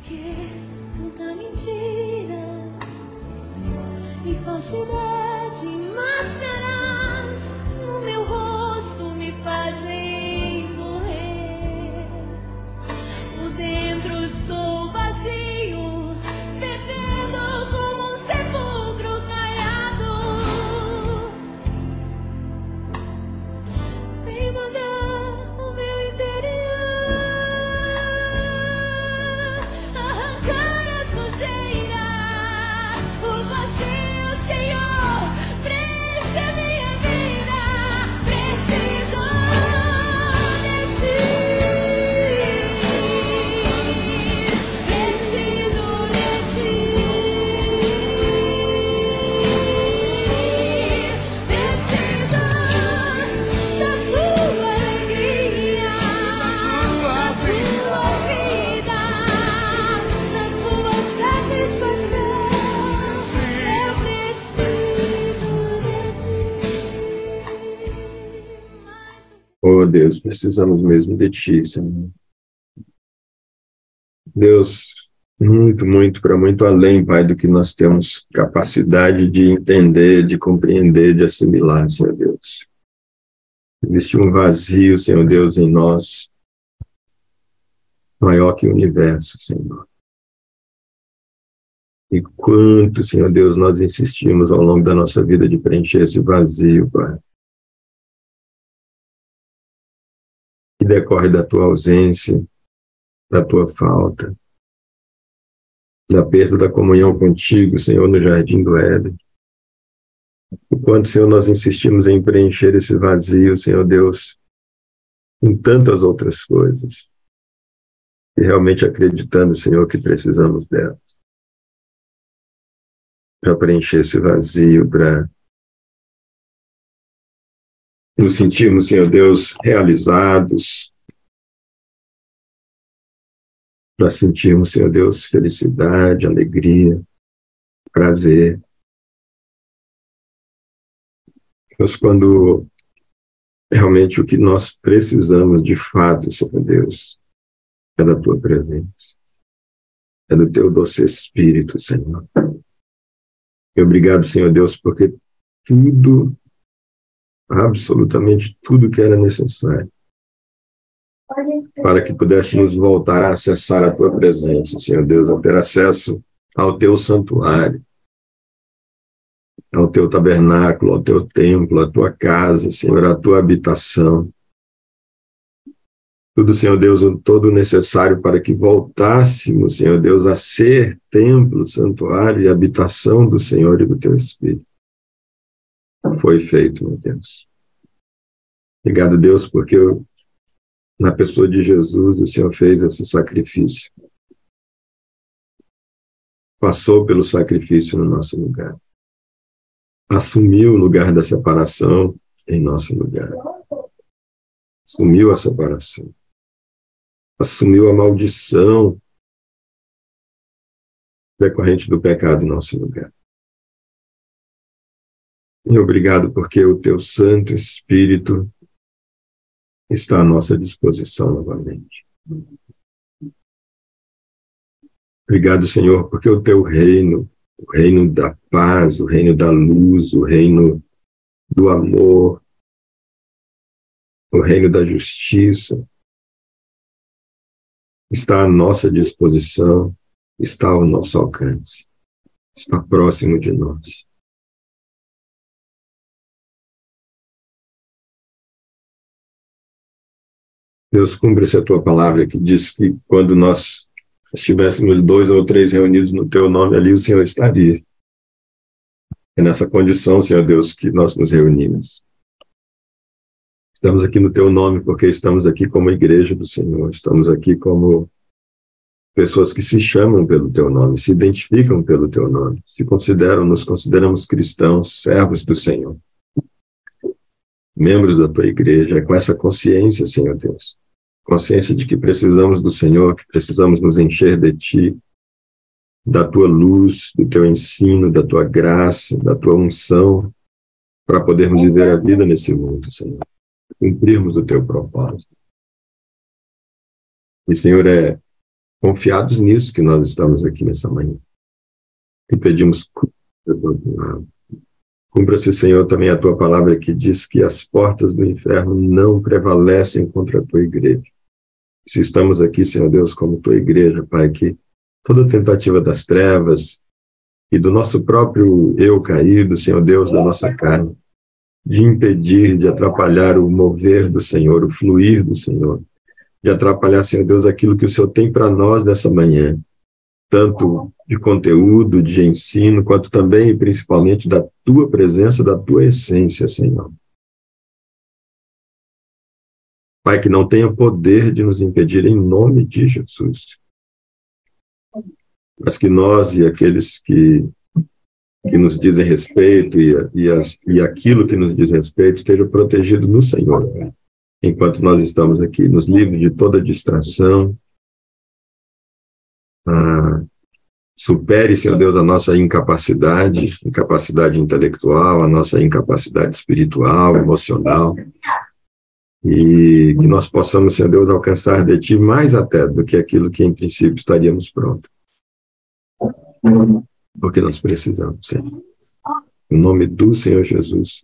que tanta mentira e falsidade, máscaras no meu rosto me fazem morrer. Por dentro estou vazio, fedendo como um sepulcro caiado. Vem molhar o meu interior, arrancar a sujeira, o vazio, Senhor, preenche a minha vida. Preciso de ti, preciso de ti, preciso da tua alegria, da tua vida, da tua satisfação. Eu preciso de ti. Oh Deus, precisamos mesmo de Ti, Senhor. Deus, muito, muito, para muito além, Pai, do que nós temos capacidade de entender, de compreender, de assimilar, Senhor Deus. Existe um vazio, Senhor Deus, em nós, maior que o universo, Senhor. E quanto, Senhor Deus, nós insistimos ao longo da nossa vida de preencher esse vazio, Pai, que decorre da Tua ausência, da Tua falta, da perda da comunhão contigo, Senhor, no jardim do Éden. O quanto, Senhor, nós insistimos em preencher esse vazio, Senhor Deus, com tantas outras coisas, e realmente acreditando, Senhor, que precisamos delas, para preencher esse vazio, para nos sentirmos, Senhor Deus, realizados, para sentirmos, Senhor Deus, felicidade, alegria, prazer. Mas quando realmente o que nós precisamos de fato, Senhor Deus, é da Tua presença, é do Teu doce Espírito, Senhor. E obrigado, Senhor Deus, porque tudo, absolutamente tudo que era necessário para que pudéssemos voltar a acessar a Tua presença, Senhor Deus, a ter acesso ao Teu santuário, ao Teu tabernáculo, ao Teu templo, à Tua casa, Senhor, à Tua habitação. Tudo, Senhor Deus, todo o necessário para que voltássemos, Senhor Deus, a ser templo, santuário e habitação do Senhor e do Teu Espírito. Foi feito, meu Deus. Obrigado, Deus, porque na pessoa de Jesus o Senhor fez esse sacrifício. Passou pelo sacrifício no nosso lugar. Assumiu o lugar da separação em nosso lugar. Assumiu a separação. Assumiu a maldição decorrente do pecado em nosso lugar. E obrigado porque o Teu Santo Espírito está à nossa disposição novamente. Obrigado, Senhor, porque o Teu reino, o reino da paz, o reino da luz, o reino do amor, o reino da justiça, está à nossa disposição, está ao nosso alcance, está próximo de nós. Deus, cumpre-se a Tua palavra que diz que quando nós estivéssemos 2 ou 3 reunidos no Teu nome, ali o Senhor estaria. É nessa condição, Senhor Deus, que nós nos reunimos. Estamos aqui no Teu nome porque estamos aqui como igreja do Senhor, estamos aqui como pessoas que se chamam pelo Teu nome, se identificam pelo Teu nome, nos consideramos cristãos, servos do Senhor, membros da Tua igreja, com essa consciência, Senhor Deus, consciência de que precisamos do Senhor, que precisamos nos encher de Ti, da Tua luz, do Teu ensino, da Tua graça, da Tua unção, para podermos viver a vida nesse mundo, Senhor, cumprirmos o Teu propósito. E, Senhor, é confiados nisso que nós estamos aqui nessa manhã. E pedimos, cumpra-se, Senhor, também a tua palavra que diz que as portas do inferno não prevalecem contra a tua igreja. Se estamos aqui, Senhor Deus, como tua igreja, Pai, que toda tentativa das trevas e do nosso próprio eu caído, Senhor Deus, da nossa carne, de impedir, de atrapalhar o mover do Senhor, o fluir do Senhor, de atrapalhar, Senhor Deus, aquilo que o Senhor tem para nós nessa manhã, tanto de conteúdo, de ensino, quanto também e principalmente da tua presença, da tua essência, Senhor. Pai, que não tenha poder de nos impedir em nome de Jesus. Mas que nós e aqueles que nos dizem respeito e aquilo que nos diz respeito esteja protegido no Senhor, Pai. Enquanto nós estamos aqui, nos livre de toda distração. Supere, Senhor Deus, a nossa incapacidade intelectual, a nossa incapacidade espiritual, emocional, e que nós possamos, Senhor Deus, alcançar de Ti mais até do que aquilo que em princípio estaríamos prontos. Porque nós precisamos, Senhor. Em nome do Senhor Jesus,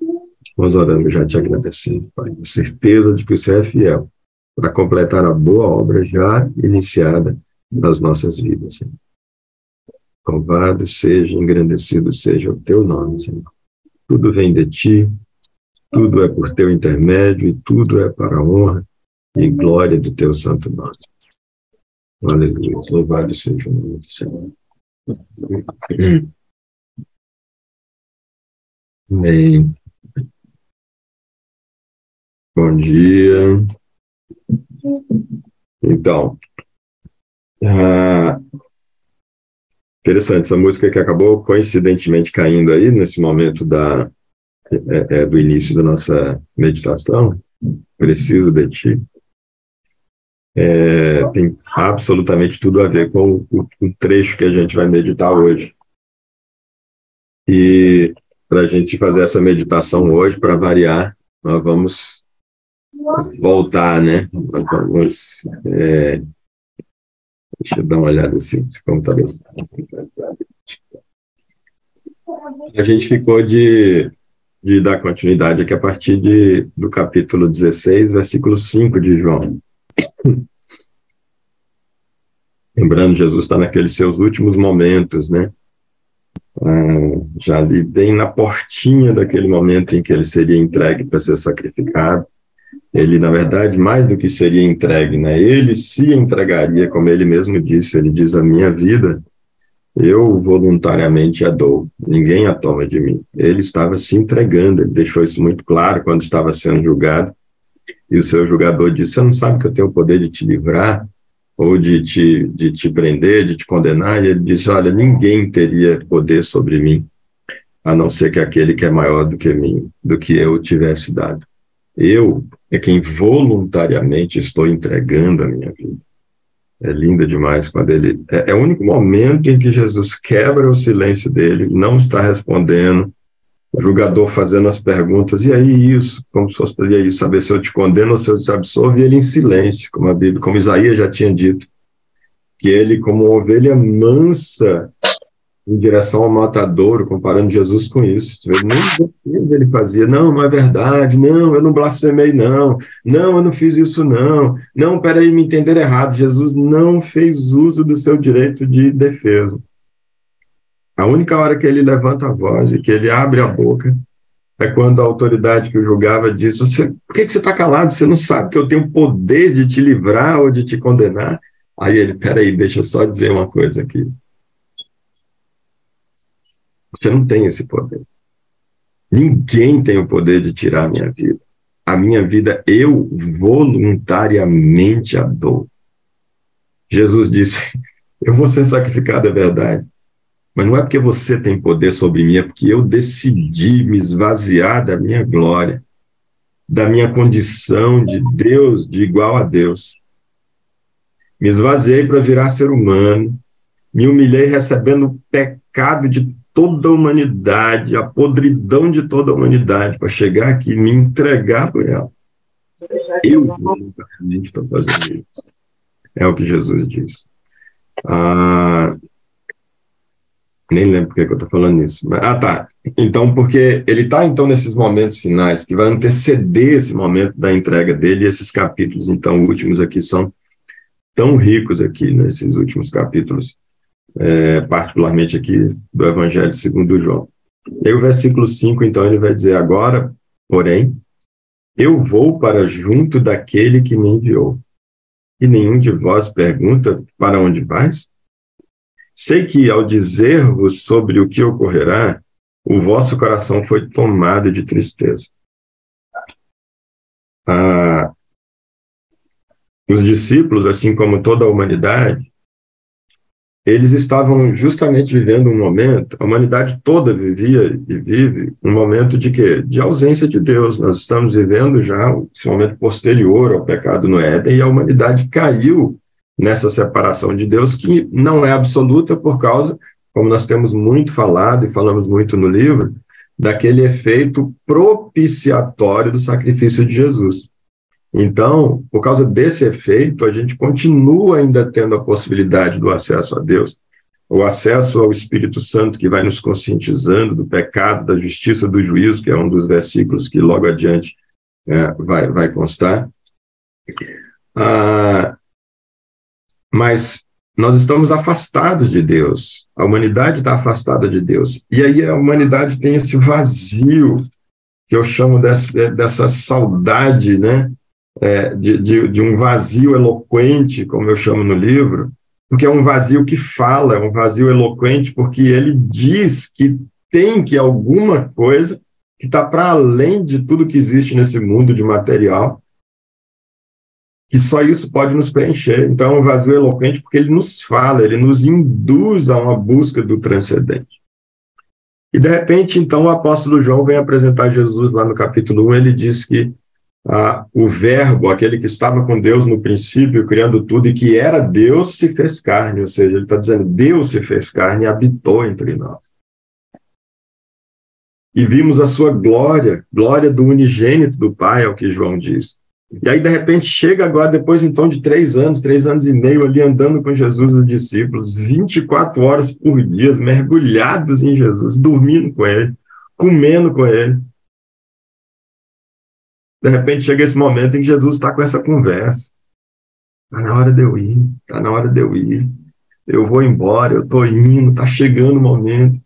nós oramos já te agradecendo, Pai. A certeza de que o Senhor é fiel para completar a boa obra já iniciada nas nossas vidas, Senhor. Louvado seja, engrandecido seja o teu nome, Senhor. Tudo vem de Ti, tudo é por teu intermédio e tudo é para a honra e glória do teu santo nome. Aleluia. Louvado seja o nome do Senhor. Amém. Bom dia. Então, interessante, essa música que acabou coincidentemente caindo aí, nesse momento do início da nossa meditação, Preciso de Ti, tem absolutamente tudo a ver com o trecho que a gente vai meditar hoje. E para a gente fazer essa meditação hoje, para variar, nós vamos voltar, né? Nós vamos... deixa eu dar uma olhada assim, se o computador... A gente ficou de dar continuidade aqui a partir do capítulo 16, versículo 5 de João. Lembrando, Jesus está naqueles seus últimos momentos, né? Já ali bem na portinha daquele momento em que ele seria entregue para ser sacrificado. Ele, na verdade, mais do que seria entregue, né? Ele se entregaria, como ele mesmo disse. Ele diz: a minha vida, eu voluntariamente a dou, ninguém a toma de mim. Ele estava se entregando, ele deixou isso muito claro quando estava sendo julgado. E o seu julgador disse: você não sabe que eu tenho o poder de te livrar, ou de te prender, de te condenar? E ele disse: olha, ninguém teria poder sobre mim, a não ser que aquele que é maior do que mim, do que eu tivesse dado. Eu é quem voluntariamente estou entregando a minha vida. É linda demais quando ele... É o único momento em que Jesus quebra o silêncio dele, não está respondendo, o julgador fazendo as perguntas: e aí isso? Como se fosse para ele saber se eu te condeno ou se eu te absolvo, e ele em silêncio, como a Bíblia, como Isaías já tinha dito, que ele, como uma ovelha mansa em direção ao matadouro, comparando Jesus com isso. Ele fazia: não é verdade, não, eu não blasfemei, não, eu não fiz isso, não, peraí, me entenderam errado. Jesus não fez uso do seu direito de defesa. A única hora que ele levanta a voz e que ele abre a boca é quando a autoridade que o julgava diz: por que você está calado? Você não sabe que eu tenho o poder de te livrar ou de te condenar? Aí ele: peraí, deixa eu só dizer uma coisa aqui. Você não tem esse poder. Ninguém tem o poder de tirar a minha vida. A minha vida eu voluntariamente a dou. Jesus disse: eu vou ser sacrificado, é verdade. Mas não é porque você tem poder sobre mim, é porque eu decidi me esvaziar da minha glória, da minha condição de Deus, de igual a Deus. Me esvaziei para virar ser humano, me humilhei recebendo o pecado de toda a humanidade, a podridão de toda a humanidade, para chegar aqui e me entregar por ela. Eu voluntariamente estou fazendo isso. É o que Jesus diz. Ah, nem lembro por que eu estou falando isso. Tá. Então, porque ele está, então, nesses momentos finais, que vai anteceder esse momento da entrega dele, e esses capítulos, então, últimos aqui, são tão ricos aqui, nesses últimos capítulos, particularmente aqui do Evangelho segundo João. E aí o versículo 5, então, ele vai dizer, agora, porém, eu vou para junto daquele que me enviou. E nenhum de vós pergunta para onde vais? Sei que, ao dizer-vos sobre o que ocorrerá, o vosso coração foi tomado de tristeza. Ah, os discípulos, assim como toda a humanidade, eles estavam justamente vivendo um momento, a humanidade toda vivia e vive um momento de quê? De ausência de Deus. Nós estamos vivendo já esse momento posterior ao pecado no Éden, e a humanidade caiu nessa separação de Deus, que não é absoluta por causa, como nós temos muito falado e falamos muito no livro, daquele efeito propiciatório do sacrifício de Jesus. Então, por causa desse efeito, a gente continua ainda tendo a possibilidade do acesso a Deus, o acesso ao Espírito Santo, que vai nos conscientizando do pecado, da justiça, do juízo, que é um dos versículos que logo adiante vai constar. Mas nós estamos afastados de Deus, a humanidade está afastada de Deus, e aí a humanidade tem esse vazio, que eu chamo dessa saudade, né? De um vazio eloquente, como eu chamo no livro, porque é um vazio que fala, é um vazio eloquente, porque ele diz que tem que alguma coisa que está para além de tudo que existe nesse mundo de material, que só isso pode nos preencher. Então, é um vazio eloquente porque ele nos fala, ele nos induz a uma busca do transcendente. E, de repente, então, o apóstolo João vem apresentar Jesus lá no capítulo 1, ele diz que o verbo, aquele que estava com Deus no princípio, criando tudo, e que era Deus, se fez carne, ou seja, ele está dizendo, Deus se fez carne e habitou entre nós. E vimos a sua glória, glória do unigênito do Pai, é o que João diz. E aí, de repente, chega agora, depois então de 3 anos e meio, ali andando com Jesus e os discípulos, 24 horas por dia, mergulhados em Jesus, dormindo com ele, comendo com ele. De repente chega esse momento em que Jesus está com essa conversa. Está na hora de eu ir, está na hora de eu ir. Eu vou embora, eu estou indo, está chegando o momento.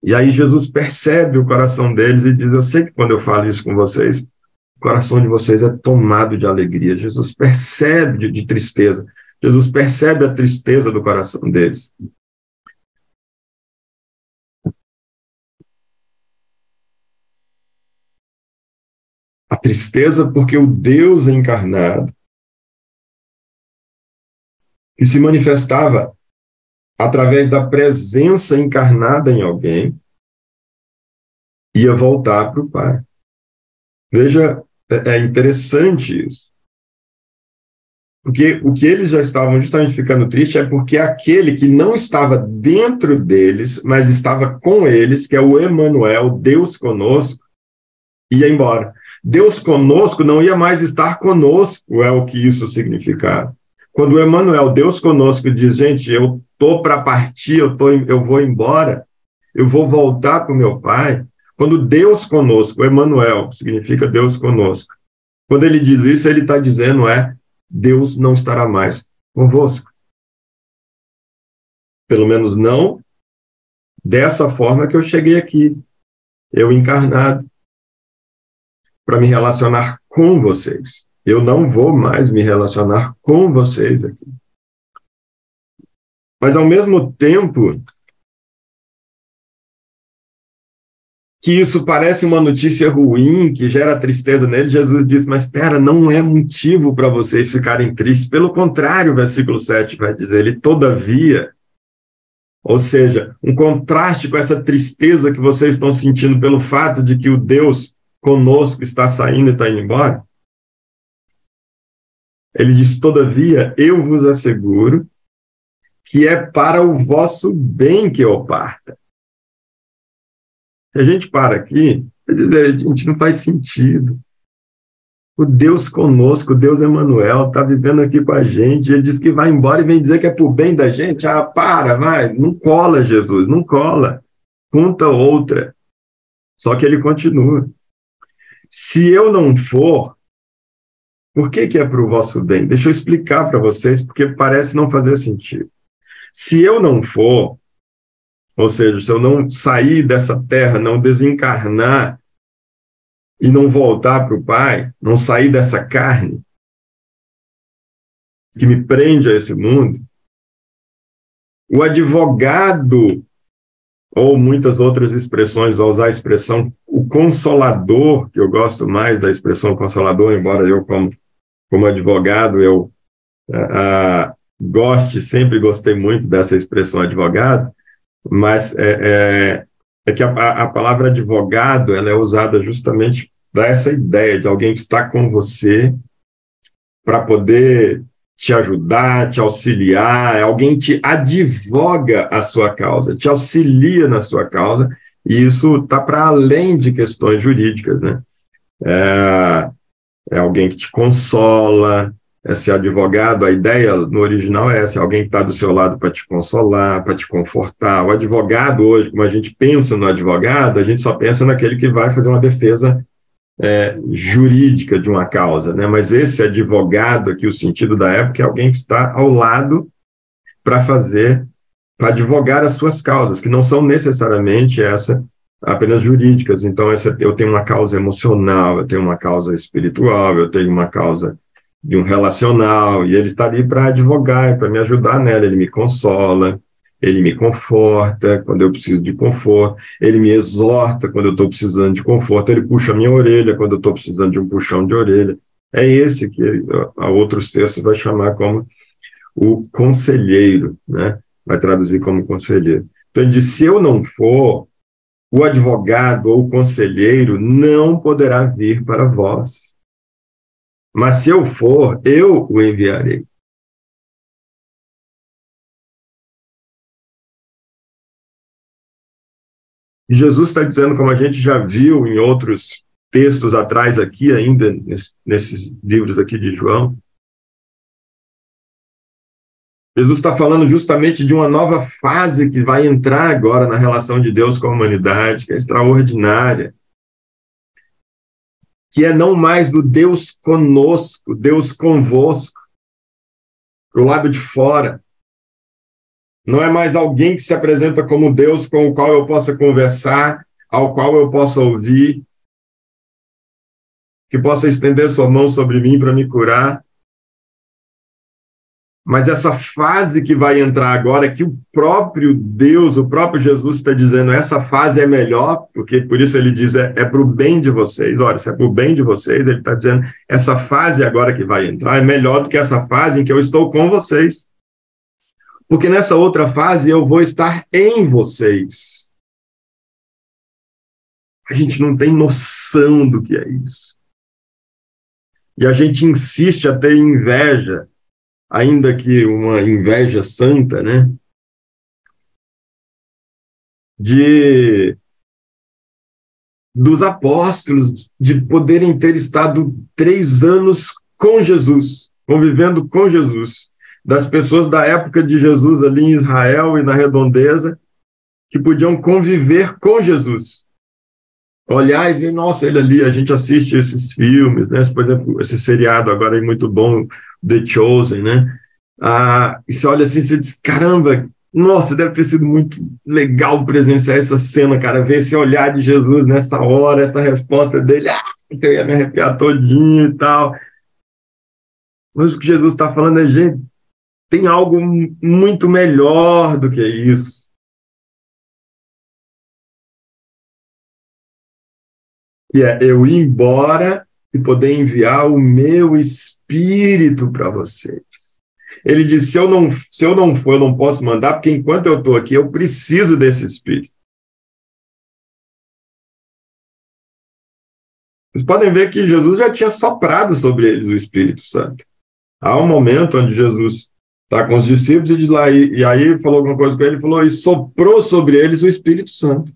E aí Jesus percebe o coração deles e diz, eu sei que quando eu falo isso com vocês, o coração de vocês é tomado de alegria. Jesus percebe de tristeza. Jesus percebe a tristeza do coração deles. A tristeza porque o Deus encarnado, que se manifestava através da presença encarnada em alguém, ia voltar para o Pai. Veja, é interessante isso. Porque o que eles já estavam justamente ficando tristes é porque aquele que não estava dentro deles, mas estava com eles, que é o Emanuel, Deus conosco, ia embora. Deus conosco não ia mais estar conosco, é o que isso significava. Quando o Emanuel, Deus conosco, diz, gente, eu estou para partir, eu vou embora, eu vou voltar para o meu Pai. Quando Deus conosco, o Emanuel, significa Deus conosco, quando ele diz isso, ele está dizendo, Deus não estará mais convosco. Pelo menos não dessa forma que eu cheguei aqui, eu encarnado, para me relacionar com vocês. Eu não vou mais me relacionar com vocês aqui. Mas, ao mesmo tempo que isso parece uma notícia ruim, que gera tristeza nele, Jesus diz, mas espera, não é motivo para vocês ficarem tristes. Pelo contrário, o versículo 7 vai dizer, ele, todavia, ou seja, um contraste com essa tristeza que vocês estão sentindo pelo fato de que o Deus conosco está saindo e está indo embora. Ele diz, todavia, eu vos asseguro que é para o vosso bem que eu parta. Se a gente para aqui, vai dizer, gente, não faz sentido. O Deus conosco, o Deus Emanuel, está vivendo aqui com a gente. Ele diz que vai embora e vem dizer que é por bem da gente. Ah, vai. Não cola, Jesus, não cola. Conta outra. Só que ele continua. Se eu não for, por que é para o vosso bem? Deixa eu explicar para vocês, porque parece não fazer sentido. Se eu não for, ou seja, se eu não sair dessa terra, não desencarnar e não voltar para o Pai, não sair dessa carne que me prende a esse mundo, o advogado, ou muitas outras expressões, vou usar a expressão o consolador, que eu gosto mais da expressão consolador, embora eu, como advogado, eu sempre gostei muito dessa expressão advogado, mas é que a palavra advogado ela é usada justamente para essa ideia de alguém que está com você para poder te ajudar, te auxiliar, alguém te advoga a sua causa, te auxilia na sua causa, e isso está para além de questões jurídicas, né? É alguém que te consola, esse advogado, a ideia no original é essa, alguém que está do seu lado para te consolar, para te confortar. O advogado hoje, como a gente pensa no advogado, a gente só pensa naquele que vai fazer uma defesa jurídica de uma causa, né? Mas esse advogado aqui, o sentido da época, é alguém que está ao lado para advogar as suas causas, que não são necessariamente apenas jurídicas. Então, eu tenho uma causa emocional, eu tenho uma causa espiritual, eu tenho uma causa de um relacional, e ele está ali para advogar, para me ajudar nela. Ele me consola, ele me conforta quando eu preciso de conforto, ele me exorta quando eu estou precisando de conforto, ele puxa a minha orelha quando eu estou precisando de um puxão de orelha. É esse que a outros textos vai chamar como o conselheiro, né? Vai traduzir como conselheiro. Então, ele diz, se eu não for, o advogado ou o conselheiro não poderá vir para vós. Mas se eu for, eu o enviarei. E Jesus está dizendo, como a gente já viu em outros textos atrás aqui, ainda nesses livros aqui de João, Jesus está falando justamente de uma nova fase que vai entrar agora na relação de Deus com a humanidade, que é extraordinária, que é não mais do Deus conosco, Deus convosco, do lado de fora. Não é mais alguém que se apresenta como Deus com o qual eu possa conversar, ao qual eu possa ouvir, que possa estender sua mão sobre mim para me curar. Mas essa fase que vai entrar agora, que o próprio Deus, o próprio Jesus está dizendo, essa fase é melhor, porque por isso ele diz, é para o bem de vocês. Olha, se é para o bem de vocês, ele está dizendo, essa fase agora que vai entrar é melhor do que essa fase em que eu estou com vocês. Porque nessa outra fase eu vou estar em vocês. A gente não tem noção do que é isso. E a gente insiste a ter inveja, ainda que uma inveja santa, né? Dos apóstolos, de poderem ter estado 3 anos com Jesus, convivendo com Jesus, das pessoas da época de Jesus ali em Israel e na redondeza, que podiam conviver com Jesus. Olhar e ver, nossa, ele ali, a gente assiste esses filmes, né? Por exemplo, esse seriado agora é muito bom, The Chosen, né? E você olha assim, você diz, caramba, nossa, deve ter sido muito legal presenciar essa cena, cara, ver esse olhar de Jesus nessa hora, essa resposta dele, eu ia me arrepiar todinho e tal. Mas o que Jesus está falando é, gente, tem algo muito melhor do que isso. Que é eu ir embora e poder enviar o meu Espírito para vocês. Ele diz, se eu não for, eu não posso mandar, porque enquanto eu estou aqui, eu preciso desse Espírito. Vocês podem ver que Jesus já tinha soprado sobre eles o Espírito Santo. Há um momento onde Jesus está com os discípulos e diz lá, e aí falou alguma coisa com ele, falou, e soprou sobre eles o Espírito Santo.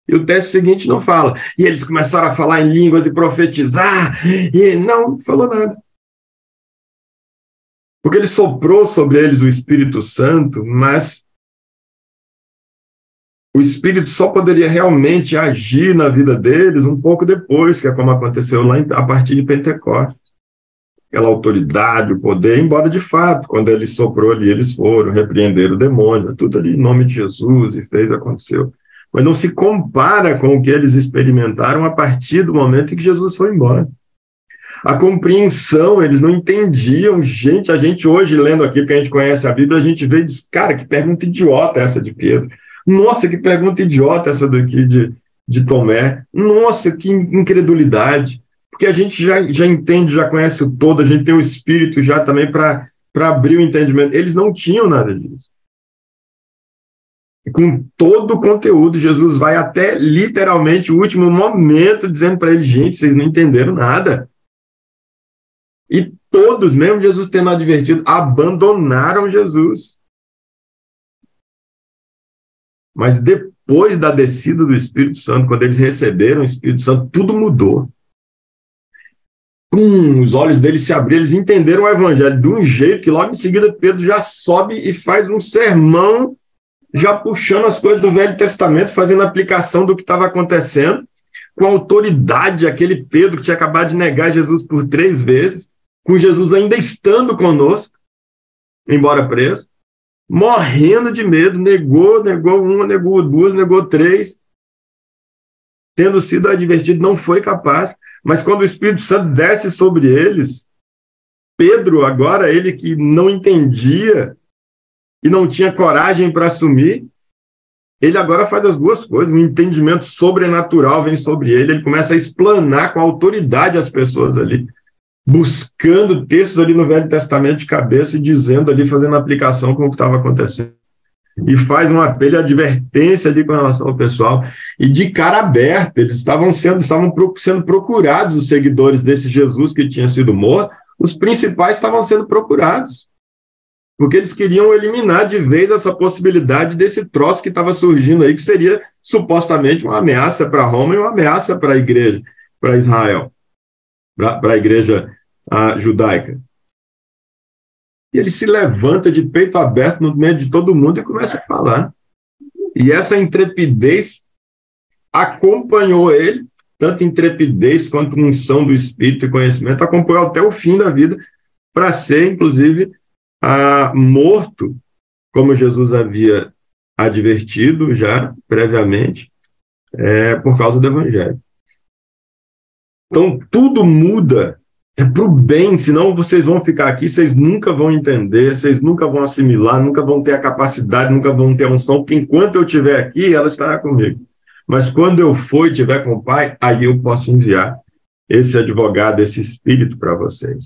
E o texto seguinte não fala. E eles começaram a falar em línguas e profetizar, e não falou nada. Porque ele soprou sobre eles o Espírito Santo, mas o Espírito só poderia realmente agir na vida deles um pouco depois, que é como aconteceu lá a partir de Pentecostes. Aquela autoridade, o poder, embora de fato, quando ele soprou ali, eles foram, repreenderam o demônio, tudo ali em nome de Jesus, e fez, aconteceu. Mas não se compara com o que eles experimentaram a partir do momento em que Jesus foi embora. A compreensão, eles não entendiam. Gente, a gente hoje, lendo aqui, porque a gente conhece a Bíblia, a gente vê e diz, cara, que pergunta idiota essa de Pedro. Nossa, que pergunta idiota essa daqui de Tomé. Nossa, que incredulidade. Porque a gente já entende, já conhece o todo, a gente tem o Espírito já também para abrir o entendimento. Eles não tinham nada disso. E com todo o conteúdo, Jesus vai até literalmente o último momento dizendo para eles, gente, vocês não entenderam nada. E todos, mesmo Jesus tendo advertido, abandonaram Jesus. Mas depois da descida do Espírito Santo, quando eles receberam o Espírito Santo, tudo mudou. Os olhos deles se abriram, eles entenderam o Evangelho de um jeito que logo em seguida Pedro já sobe e faz um sermão, já puxando as coisas do Velho Testamento, fazendo aplicação do que estava acontecendo, com autoridade, aquele Pedro que tinha acabado de negar Jesus por 3 vezes, com Jesus ainda estando conosco, embora preso, morrendo de medo, negou uma, negou 2, negou 3, tendo sido advertido, não foi capaz, mas quando o Espírito Santo desce sobre eles, Pedro, agora, ele que não entendia e não tinha coragem para assumir, ele agora faz as 2 coisas, um entendimento sobrenatural vem sobre ele, ele começa a explanar com autoridade as pessoas ali, buscando textos ali no Velho Testamento de cabeça e dizendo ali, fazendo aplicação com o que estava acontecendo. E faz um apelo e advertência ali com relação ao pessoal. E de cara aberta, eles estavam sendo procurados, os seguidores desse Jesus que tinha sido morto, os principais estavam sendo procurados. Porque eles queriam eliminar de vez essa possibilidade desse troço que estava surgindo aí, que seria supostamente uma ameaça para Roma e uma ameaça para a igreja, para Israel, para a igreja judaica. E ele se levanta de peito aberto no meio de todo mundo e começa a falar. E essa intrepidez acompanhou ele, tanto intrepidez quanto unção do Espírito e conhecimento, acompanhou até o fim da vida, para ser, inclusive, morto, como Jesus havia advertido já previamente, por causa do Evangelho. Então, tudo muda. É para o bem, senão vocês vão ficar aqui, vocês nunca vão entender, vocês nunca vão assimilar, nunca vão ter a capacidade, nunca vão ter a unção, porque enquanto eu estiver aqui, ela estará comigo. Mas quando eu for e estiver com o Pai, aí eu posso enviar esse advogado, esse Espírito para vocês.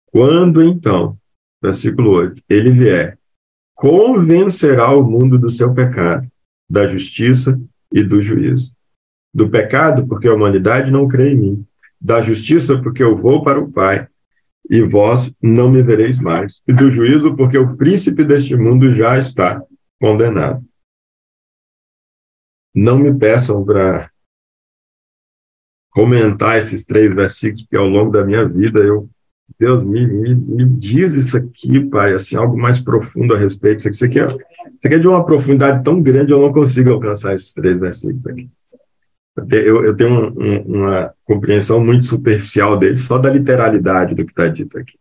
Quando, então, versículo 8, ele vier, convencerá o mundo do seu pecado, da justiça e do juízo. Do pecado, porque a humanidade não crê em mim. Da justiça, porque eu vou para o Pai, e vós não me vereis mais. E do juízo, porque o príncipe deste mundo já está condenado. Não me peçam para comentar esses 3 versículos, porque ao longo da minha vida, Deus, me diz isso aqui, Pai, assim, algo mais profundo a respeito. Isso aqui é de uma profundidade tão grande, eu não consigo alcançar esses 3 versículos aqui. Eu tenho uma compreensão muito superficial dele, só da literalidade do que está dito aqui.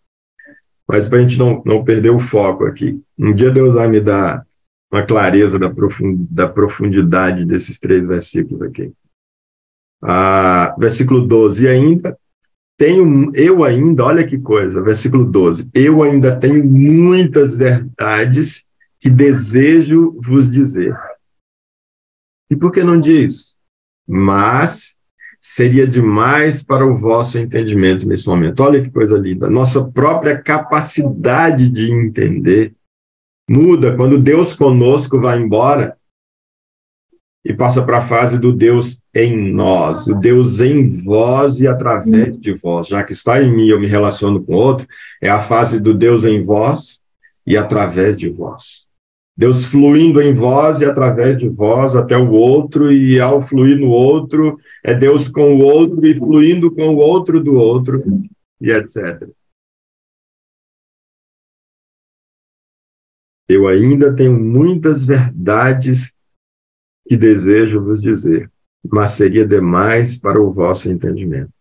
Mas para a gente não perder o foco aqui, um dia Deus vai me dar uma clareza da profundidade desses 3 versículos aqui. Versículo 12, e ainda olha que coisa, versículo 12, eu ainda tenho muitas verdades que desejo vos dizer. E por que não diz? Mas seria demais para o vosso entendimento nesse momento. Olha que coisa linda. Nossa própria capacidade de entender muda quando Deus conosco vai embora e passa para a fase do Deus em nós, o Deus em vós e através de vós. Já que está em mim, eu me relaciono com outro, é a fase do Deus em vós e através de vós. Deus fluindo em vós e através de vós até o outro, e ao fluir no outro, é Deus com o outro e fluindo com o outro do outro, e etc. Eu ainda tenho muitas verdades que desejo vos dizer, mas seria demais para o vosso entendimento.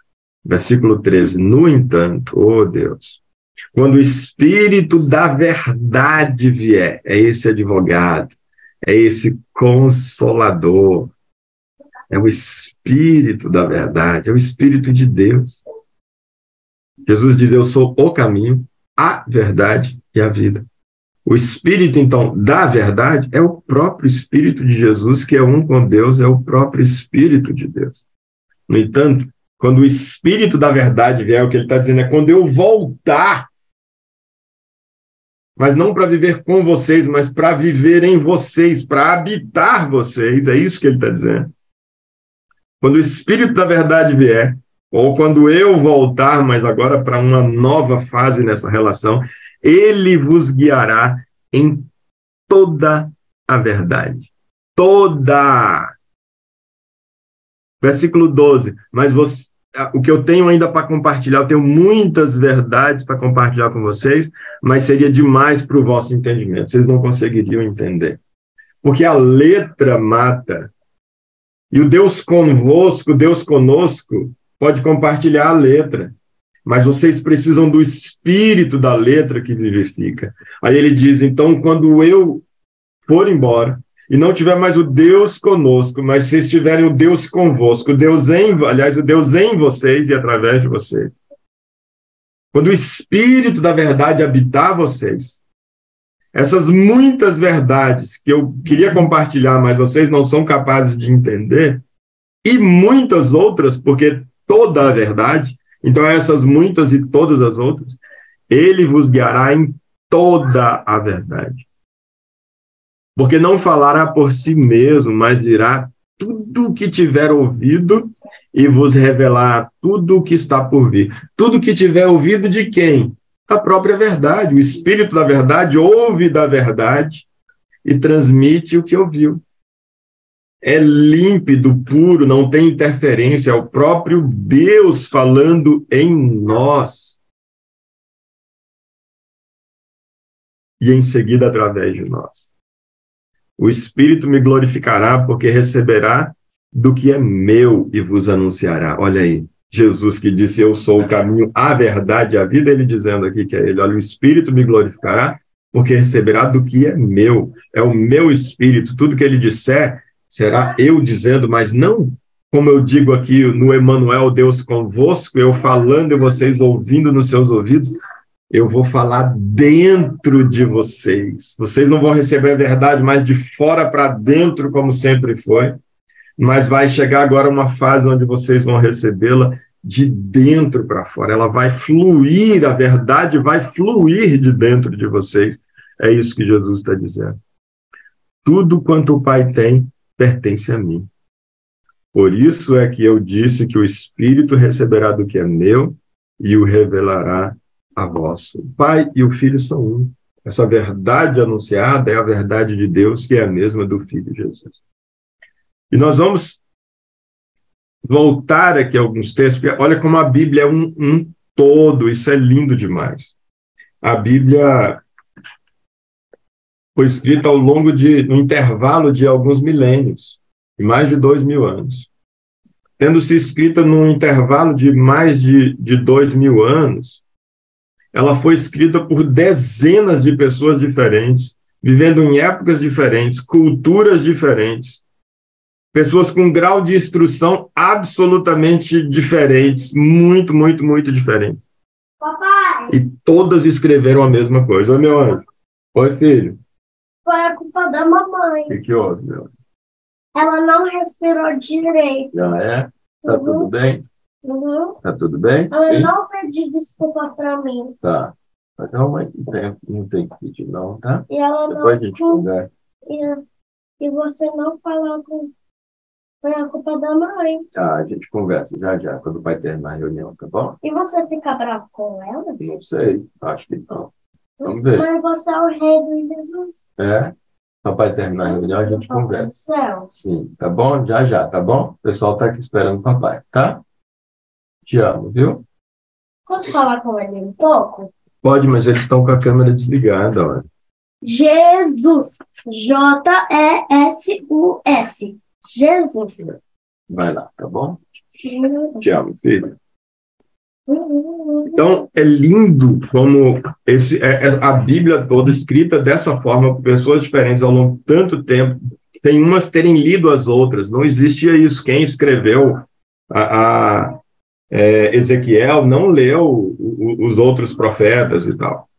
Versículo 13. No entanto, oh Deus, quando o Espírito da verdade vier, é esse advogado, é esse consolador, é o Espírito da verdade, é o Espírito de Deus. Jesus diz, eu sou o caminho, a verdade e a vida. O Espírito, então, da verdade é o próprio Espírito de Jesus, que é um com Deus, é o próprio Espírito de Deus. No entanto, quando o Espírito da verdade vier, o que ele está dizendo é quando eu voltar, mas não para viver com vocês, mas para viver em vocês, para habitar vocês, é isso que ele está dizendo. Quando o Espírito da verdade vier, ou quando eu voltar, mas agora para uma nova fase nessa relação, ele vos guiará em toda a verdade. Toda. Versículo 12. Mas o que eu tenho ainda para compartilhar, eu tenho muitas verdades para compartilhar com vocês, mas seria demais para o vosso entendimento. Vocês não conseguiriam entender. Porque a letra mata. E o Deus convosco, Deus conosco, pode compartilhar a letra. Mas vocês precisam do espírito da letra que vivifica. Aí ele diz, então, quando eu for embora, e não tiver mais o Deus conosco, mas vocês tiverem o Deus convosco, o Deus em vocês e através de vocês. Quando o espírito da verdade habitar vocês, essas muitas verdades que eu queria compartilhar, mas vocês não são capazes de entender, e muitas outras, porque toda a verdade, então essas muitas e todas as outras, ele vos guiará em toda a verdade. Porque não falará por si mesmo, mas dirá tudo o que tiver ouvido e vos revelar tudo o que está por vir. Tudo que tiver ouvido de quem? A própria verdade. O Espírito da verdade ouve da verdade e transmite o que ouviu. É límpido, puro, não tem interferência, é o próprio Deus falando em nós. E em seguida através de nós. O Espírito me glorificará, porque receberá do que é meu e vos anunciará. Olha aí, Jesus que disse, eu sou o caminho, a verdade e a vida, ele dizendo aqui que é ele. Olha, o Espírito me glorificará, porque receberá do que é meu. É o meu Espírito, tudo que ele disser, será eu dizendo, mas não como eu digo aqui no Emmanuel, Deus convosco, eu falando e vocês ouvindo nos seus ouvidos, eu vou falar dentro de vocês. Vocês não vão receber a verdade mais de fora para dentro, como sempre foi, mas vai chegar agora uma fase onde vocês vão recebê-la de dentro para fora. Ela vai fluir, a verdade vai fluir de dentro de vocês. É isso que Jesus está dizendo. Tudo quanto o Pai tem, pertence a mim. Por isso é que eu disse que o Espírito receberá do que é meu e o revelará a vós. O Pai e o Filho são um. Essa verdade anunciada é a verdade de Deus, que é a mesma do Filho Jesus. E nós vamos voltar aqui a alguns textos, porque olha como a Bíblia é um todo, isso é lindo demais. A Bíblia foi escrita ao longo no intervalo de alguns milênios, de mais de 2000 anos. Tendo se escrita num intervalo de mais de 2000 anos, ela foi escrita por dezenas de pessoas diferentes, vivendo em épocas diferentes, culturas diferentes, pessoas com grau de instrução absolutamente diferentes, muito, muito, muito diferentes. Papai, E todas escreveram a mesma coisa. Oi, meu anjo. Oi, filho. foi a culpa da mamãe. O que houve, meu anjo? Ela não respirou direito. Já é? Tá tudo bem? Uhum. Tá tudo bem? Ela Sim? não pediu desculpa pra mim. Tá. Mas calma aí, não tem que pedir não, tá? E ela Depois a não. gente conversa. E você não falou com. Foi a culpa da mãe. Tá, a gente conversa já, quando vai terminar a reunião, tá bom? E você fica bravo com ela? Não sei, acho que não. Vamos ver. Mas você é o rei do Jesus. É? Papai terminar a reunião, a gente Papai conversa. do céu. Sim, tá bom? Já, já, tá bom? O pessoal tá aqui esperando o papai, tá? Te amo, viu? Posso falar com ele um pouco? Pode, mas eles estão com a câmera desligada, olha. Jesus. J-E-S-U-S. Jesus. Vai lá, tá bom? Te amo, filho. Então, é lindo como a Bíblia toda escrita dessa forma, por pessoas diferentes ao longo de tanto tempo, sem umas terem lido as outras. Não existia isso. Quem escreveu Ezequiel não leu os outros profetas e tal.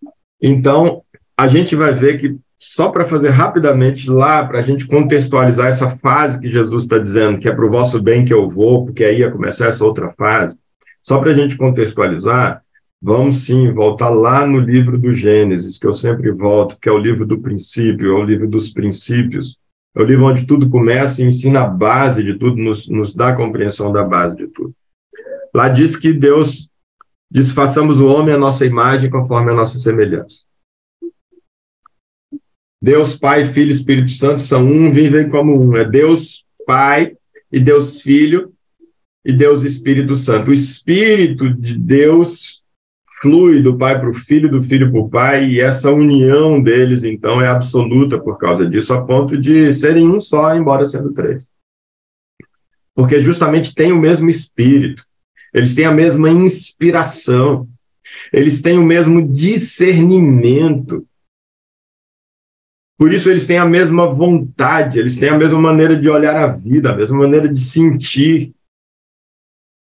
Então, a gente vai ver que, só para fazer rapidamente lá, para a gente contextualizar essa fase que Jesus está dizendo, que é para o vosso bem que eu vou, porque aí ia começar essa outra fase. Só para a gente contextualizar, vamos sim voltar lá no livro do Gênesis, que eu sempre volto, que é o livro do princípio, é o livro dos princípios, é o livro onde tudo começa e ensina a base de tudo, nos dá a compreensão da base de tudo. Lá diz que Deus diz, façamos o homem à nossa imagem conforme a nossa semelhança. Deus, Pai, Filho e Espírito Santo são um, vivem como um. É Deus, Pai, e Deus, Filho, e Deus, Espírito Santo. O Espírito de Deus flui do Pai para o Filho, do Filho para o Pai, e essa união deles, então, é absoluta por causa disso, a ponto de serem um só, embora sendo três. Porque justamente tem o mesmo Espírito, eles têm a mesma inspiração, eles têm o mesmo discernimento. Por isso eles têm a mesma vontade, eles têm a mesma maneira de olhar a vida, a mesma maneira de sentir.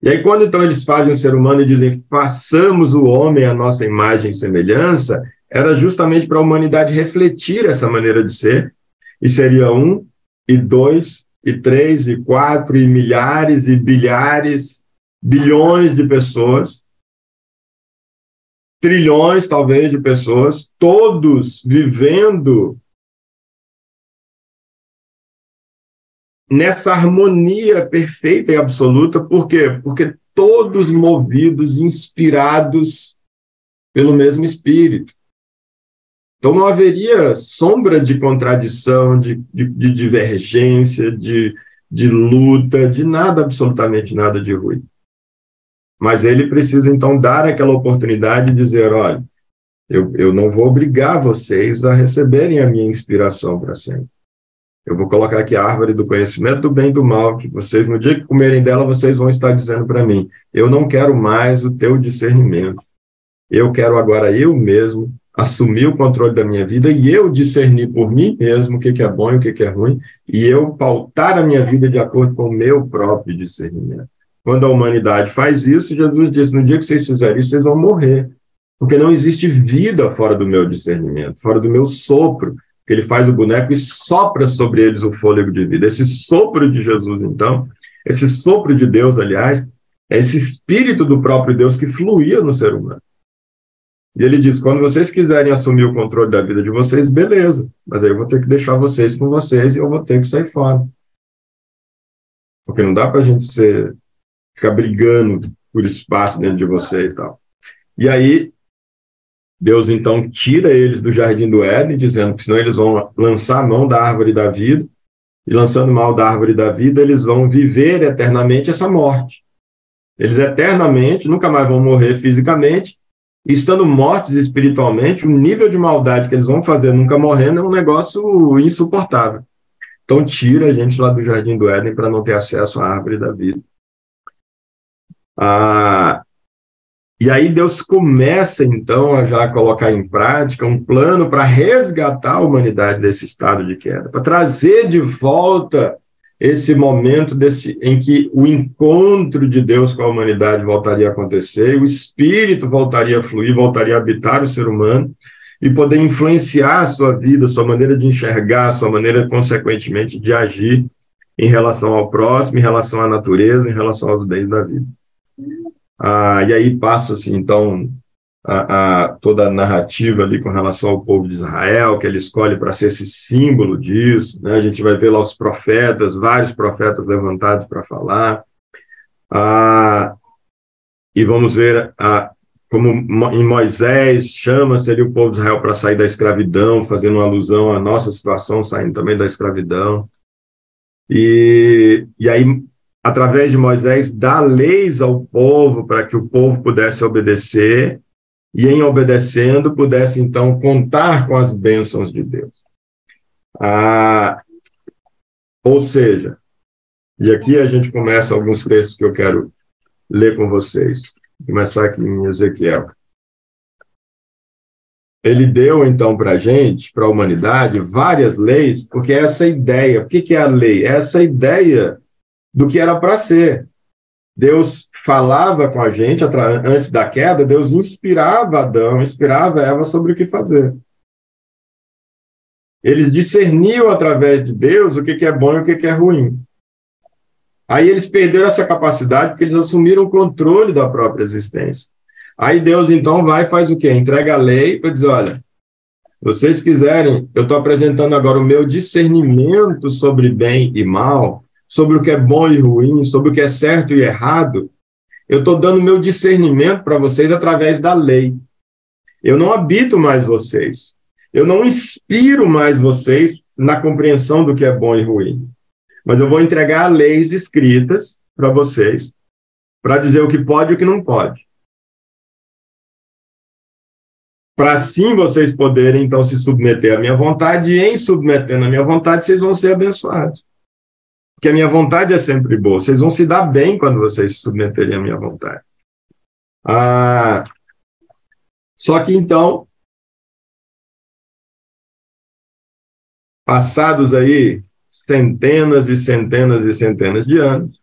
E aí, quando então eles fazem o ser humano e dizem, façamos o homem à nossa imagem e semelhança, era justamente para a humanidade refletir essa maneira de ser, e seria 1, e 2, e 3, e 4, e milhares, e bilhares, bilhões de pessoas, trilhões, talvez, de pessoas, todos vivendo nessa harmonia perfeita e absoluta. Por quê? Porque todos movidos, inspirados pelo mesmo Espírito. Então não haveria sombra de contradição, de divergência, de luta, de nada, absolutamente nada de ruim. Mas ele precisa, então, dar aquela oportunidade de dizer, olha, eu não vou obrigar vocês a receberem a minha inspiração para sempre. Eu vou colocar aqui a árvore do conhecimento do bem e do mal, que vocês, no dia que comerem dela, vocês vão estar dizendo para mim, eu não quero mais o teu discernimento. Eu quero agora eu mesmo assumir o controle da minha vida e eu discernir por mim mesmo o que é bom e o que é ruim, e eu pautar a minha vida de acordo com o meu próprio discernimento. Quando a humanidade faz isso, Jesus disse, no dia que vocês fizerem isso, vocês vão morrer, porque não existe vida fora do meu discernimento, fora do meu sopro, que ele faz o boneco e sopra sobre eles o fôlego de vida. Esse sopro de Jesus, então, esse sopro de Deus, aliás, é esse espírito do próprio Deus que fluía no ser humano. E ele diz, quando vocês quiserem assumir o controle da vida de vocês, beleza, mas aí eu vou ter que deixar vocês com vocês e eu vou ter que sair fora. Porque não dá para a gente ficar brigando por espaço dentro de você e tal. E aí, Deus, então, tira eles do jardim do Éden, dizendo que senão eles vão lançar a mão da árvore da vida, e lançando mão da árvore da vida, eles vão viver eternamente essa morte. Eles eternamente, nunca mais vão morrer fisicamente, e estando mortos espiritualmente, o nível de maldade que eles vão fazer nunca morrendo é um negócio insuportável. Então, tira a gente lá do jardim do Éden para não ter acesso à árvore da vida. E aí Deus começa, então, a já colocar em prática um plano para resgatar a humanidade desse estado de queda, para trazer de volta esse momento em que o encontro de Deus com a humanidade voltaria a acontecer, e o Espírito voltaria a fluir, voltaria a habitar o ser humano, e poder influenciar a sua vida, a sua maneira de enxergar, a sua maneira, consequentemente, de agir em relação ao próximo, em relação à natureza, em relação aos bens da vida. E aí passa-se, então, toda a narrativa ali com relação ao povo de Israel, que ele escolhe para ser esse símbolo disso, né? A gente vai ver lá os profetas, vários profetas levantados para falar, e vamos ver como em Moisés, chama-se ali o povo de Israel para sair da escravidão, fazendo uma alusão à nossa situação, saindo também da escravidão. E aí, através de Moisés, dá leis ao povo para que o povo pudesse obedecer, e em obedecendo, pudesse, então, contar com as bênçãos de Deus. Ou seja, e aqui a gente começa alguns textos que eu quero ler com vocês. Vou começar aqui em Ezequiel. Ele deu, então, para a gente, para a humanidade, várias leis, porque essa ideia, o que é a lei? É essa ideia do que era para ser. Deus falava com a gente, antes da queda, Deus inspirava Adão, inspirava Eva sobre o que fazer. Eles discerniam através de Deus o que é bom e o que é ruim. Aí eles perderam essa capacidade porque eles assumiram o controle da própria existência. Aí Deus, então, vai e faz o quê? Entrega a lei para dizer, olha, se vocês quiserem, eu estou apresentando agora o meu discernimento sobre bem e mal, sobre o que é bom e ruim, sobre o que é certo e errado. Eu estou dando o meu discernimento para vocês através da lei. Eu não habito mais vocês. Eu não inspiro mais vocês na compreensão do que é bom e ruim. Mas eu vou entregar leis escritas para vocês, para dizer o que pode e o que não pode. Para assim vocês poderem, então, se submeter à minha vontade, e em submetendo à minha vontade, vocês vão ser abençoados. Porque a minha vontade é sempre boa. Vocês vão se dar bem quando vocês se submeterem à minha vontade. Só que, então, passados aí centenas e centenas e centenas de anos,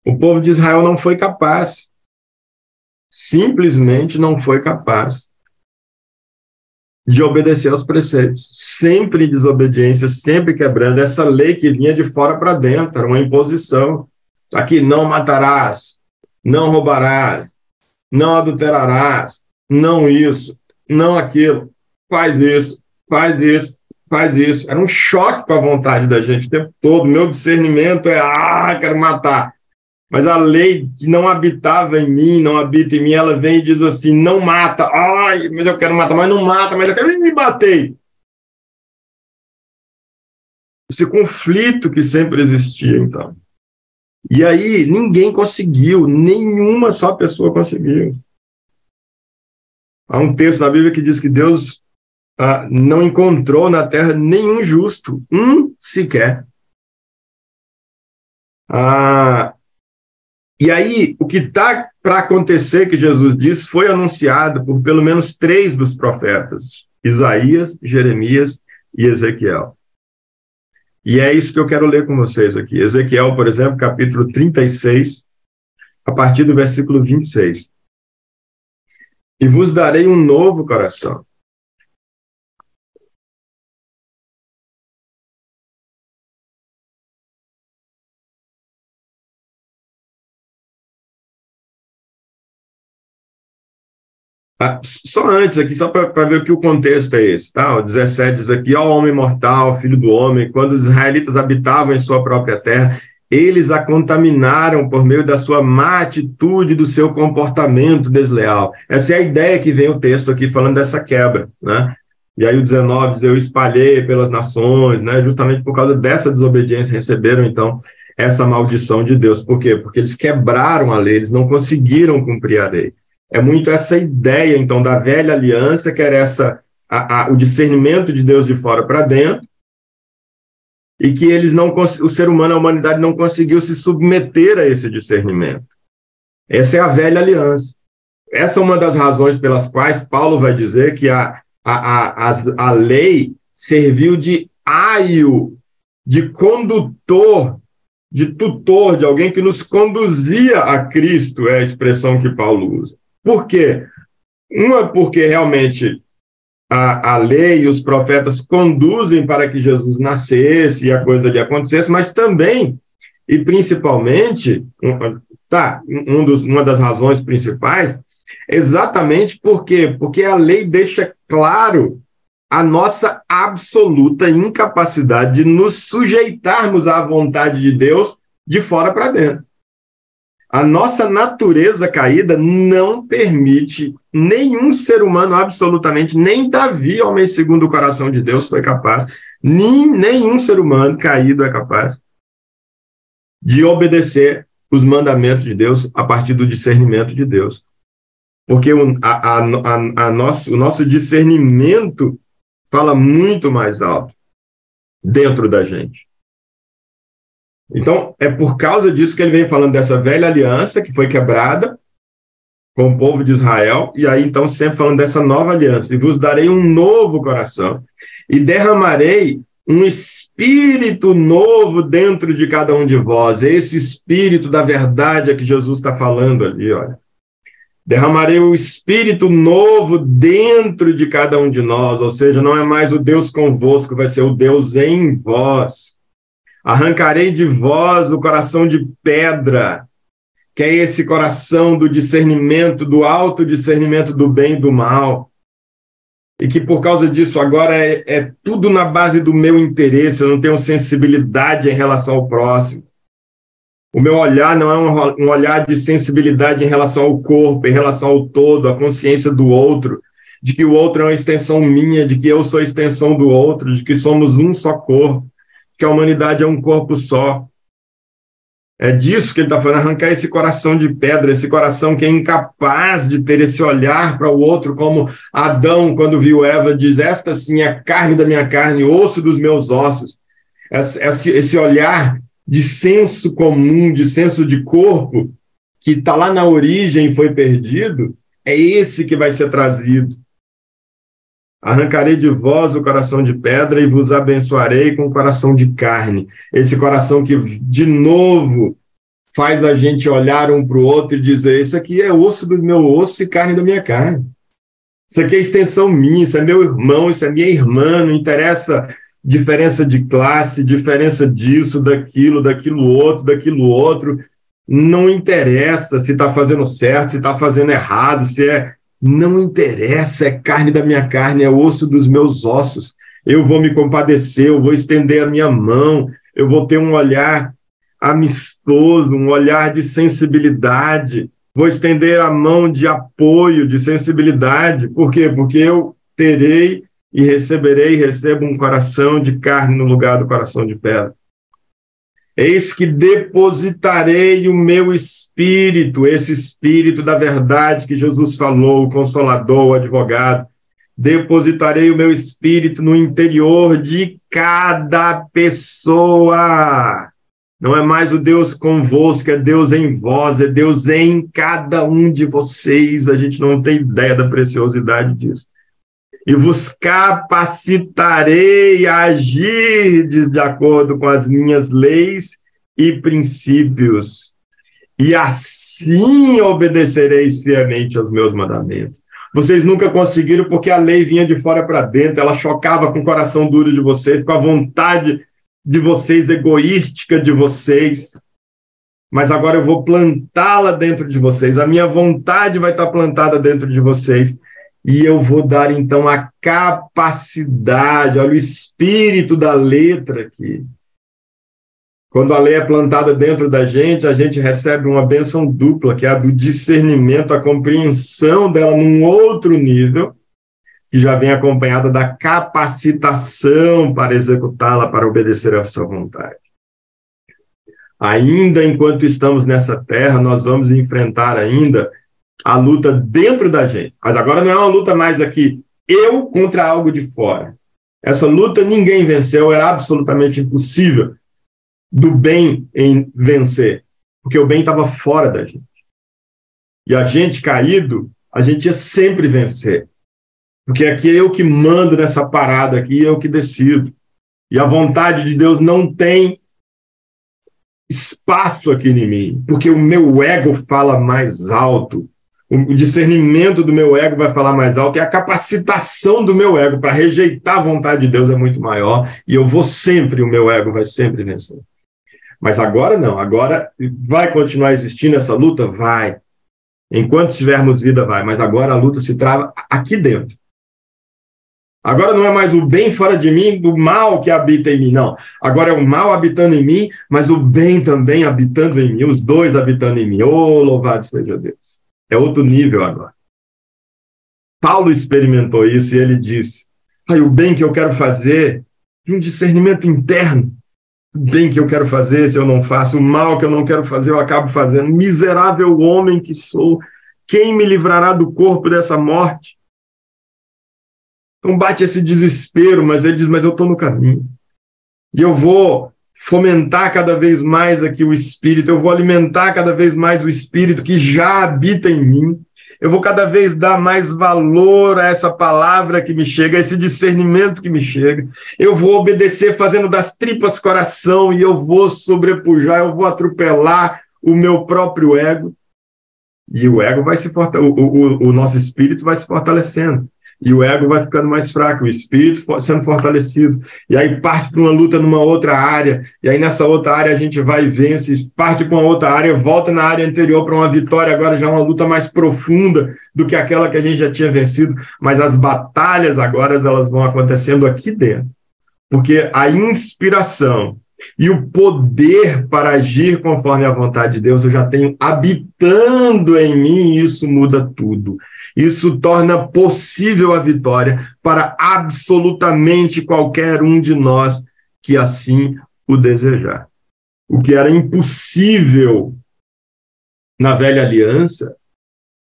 o povo de Israel não foi capaz, simplesmente não foi capaz de obedecer aos preceitos. Sempre desobediência, sempre quebrando essa lei que vinha de fora para dentro, era uma imposição. Aqui, não matarás, não roubarás, não adulterarás, não isso, não aquilo, faz isso, faz isso, faz isso. Era um choque com a vontade da gente o tempo todo. Meu discernimento é, quero matar. Mas a lei que não habitava em mim, não habita em mim, ela vem e diz assim, não mata. Ai, mas eu quero matar, mas não mata, mas eu quero me bater. Esse conflito que sempre existia, então. E aí, ninguém conseguiu, nenhuma só pessoa conseguiu. Há um texto na Bíblia que diz que Deus não encontrou na terra nenhum justo, um sequer. E aí, o que está para acontecer, que Jesus disse, foi anunciado por pelo menos 3 dos profetas, Isaías, Jeremias e Ezequiel. E é isso que eu quero ler com vocês aqui. Ezequiel, por exemplo, capítulo 36, a partir do versículo 26. E vos darei um novo coração. Só antes aqui, só para ver que o contexto é esse, tá? O 17 diz aqui, ó homem mortal, filho do homem, quando os israelitas habitavam em sua própria terra, eles a contaminaram por meio da sua má atitude, do seu comportamento desleal. Essa é a ideia que vem o texto aqui falando dessa quebra, né? E aí o 19 diz, eu espalhei pelas nações, né? Justamente por causa dessa desobediência receberam, então, essa maldição de Deus. Por quê? Porque eles quebraram a lei, eles não conseguiram cumprir a lei. É muito essa ideia, então, da velha aliança, que era o discernimento de Deus de fora para dentro, e que o ser humano, a humanidade, não conseguiu se submeter a esse discernimento. Essa é a velha aliança. Essa é uma das razões pelas quais Paulo vai dizer que a lei serviu de aio, de condutor, de tutor, de alguém que nos conduzia a Cristo, é a expressão que Paulo usa. Por quê? Uma, porque realmente a lei e os profetas conduzem para que Jesus nascesse e a coisa lhe acontecesse, mas também, e principalmente, uma das razões principais, exatamente porque a lei deixa claro a nossa absoluta incapacidade de nos sujeitarmos à vontade de Deus de fora para dentro. A nossa natureza caída não permite nenhum ser humano, absolutamente, nem Davi, homem segundo o coração de Deus, foi capaz, nenhum ser humano caído é capaz de obedecer os mandamentos de Deus a partir do discernimento de Deus. Porque o nosso discernimento fala muito mais alto dentro da gente. Então, é por causa disso que ele vem falando dessa velha aliança que foi quebrada com o povo de Israel, e aí, então, sempre falando dessa nova aliança. E vos darei um novo coração, e derramarei um espírito novo dentro de cada um de vós. Esse espírito da verdade é que Jesus está falando ali, olha. Derramarei o espírito novo dentro de cada um de nós, ou seja, não é mais o Deus convosco, vai ser o Deus em vós. Arrancarei de vós o coração de pedra, que é esse coração do discernimento, do autodiscernimento do bem e do mal, e que por causa disso agora é tudo na base do meu interesse, eu não tenho sensibilidade em relação ao próximo. O meu olhar não é um olhar de sensibilidade em relação ao corpo, em relação ao todo, à consciência do outro, de que o outro é uma extensão minha, de que eu sou a extensão do outro, de que somos um só corpo, que a humanidade é um corpo só. É disso que ele está falando, arrancar esse coração de pedra, esse coração que é incapaz de ter esse olhar para o outro, como Adão, quando viu Eva, diz, esta sim é carne da minha carne, osso dos meus ossos. Esse olhar de senso comum, de senso de corpo, que está lá na origem e foi perdido, é esse que vai ser trazido. Arrancarei de vós o coração de pedra e vos abençoarei com o coração de carne. Esse coração que, de novo, faz a gente olhar um para o outro e dizer, isso aqui é osso do meu osso e carne da minha carne. Isso aqui é extensão minha, isso é meu irmão, isso é minha irmã, não interessa diferença de classe, diferença disso, daquilo outro. Não interessa se está fazendo certo, se está fazendo errado, se é... Não interessa, é carne da minha carne, é osso dos meus ossos. Eu vou me compadecer, eu vou estender a minha mão, eu vou ter um olhar amistoso, um olhar de sensibilidade, vou estender a mão de apoio, de sensibilidade. Por quê? Porque eu terei e recebo um coração de carne no lugar do coração de pedra. Eis que depositarei o meu espírito, esse espírito da verdade que Jesus falou, o Consolador, o advogado. Depositarei o meu espírito no interior de cada pessoa. Não é mais o Deus convosco, é Deus em vós, é Deus em cada um de vocês. A gente não tem ideia da preciosidade disso. E vos capacitarei a agir de acordo com as minhas leis e princípios, e assim obedecereis fielmente aos meus mandamentos. Vocês nunca conseguiram porque a lei vinha de fora para dentro, ela chocava com o coração duro de vocês, com a vontade de vocês, egoística de vocês. Mas agora eu vou plantá-la dentro de vocês, a minha vontade vai estar plantada dentro de vocês. E eu vou dar, então, a capacidade, olha o espírito da letra aqui. Quando a lei é plantada dentro da gente, a gente recebe uma bênção dupla, que é a do discernimento, a compreensão dela num outro nível, que já vem acompanhada da capacitação para executá-la, para obedecer à sua vontade. Ainda enquanto estamos nessa terra, nós vamos enfrentar ainda a luta dentro da gente. Mas agora não é uma luta mais aqui, eu contra algo de fora. Essa luta ninguém venceu, era absolutamente impossível do bem em vencer, porque o bem estava fora da gente. E a gente caído, a gente ia sempre vencer. Porque aqui é eu que mando nessa parada aqui, eu que decido. E a vontade de Deus não tem espaço aqui em mim, porque o meu ego fala mais alto. O discernimento do meu ego vai falar mais alto, e a capacitação do meu ego para rejeitar a vontade de Deus é muito maior, e eu vou sempre, o meu ego vai sempre vencer. Mas agora não, agora vai continuar existindo essa luta? Vai. Enquanto tivermos vida, vai. Mas agora a luta se trava aqui dentro. Agora não é mais o bem fora de mim, do mal que habita em mim, não. Agora é o mal habitando em mim, mas o bem também habitando em mim, os dois habitando em mim. Oh, louvado seja Deus. É outro nível agora. Paulo experimentou isso e ele disse: o bem que eu quero fazer, um discernimento interno. O bem que eu quero fazer, se eu não faço, o mal que eu não quero fazer, eu acabo fazendo. Miserável homem que sou, quem me livrará do corpo dessa morte? Então bate esse desespero, mas ele diz: mas eu estou no caminho. E eu vou fomentar cada vez mais aqui o Espírito, eu vou alimentar cada vez mais o Espírito que já habita em mim. Eu vou cada vez dar mais valor a essa palavra que me chega, a esse discernimento que me chega. Eu vou obedecer fazendo das tripas coração e eu vou sobrepujar, eu vou atropelar o meu próprio ego. E o ego vai se o nosso espírito vai se fortalecendo. E o ego vai ficando mais fraco, o espírito sendo fortalecido. E aí parte para uma luta numa outra área, e aí nessa outra área a gente vai e vence, parte para uma outra área, volta na área anterior para uma vitória, agora já é uma luta mais profunda do que aquela que a gente já tinha vencido. Mas as batalhas agora elas vão acontecendo aqui dentro. Porque a inspiração e o poder para agir conforme a vontade de Deus eu já tenho habitando em mim, e isso muda tudo. Isso torna possível a vitória para absolutamente qualquer um de nós que assim o desejar. O que era impossível na velha aliança,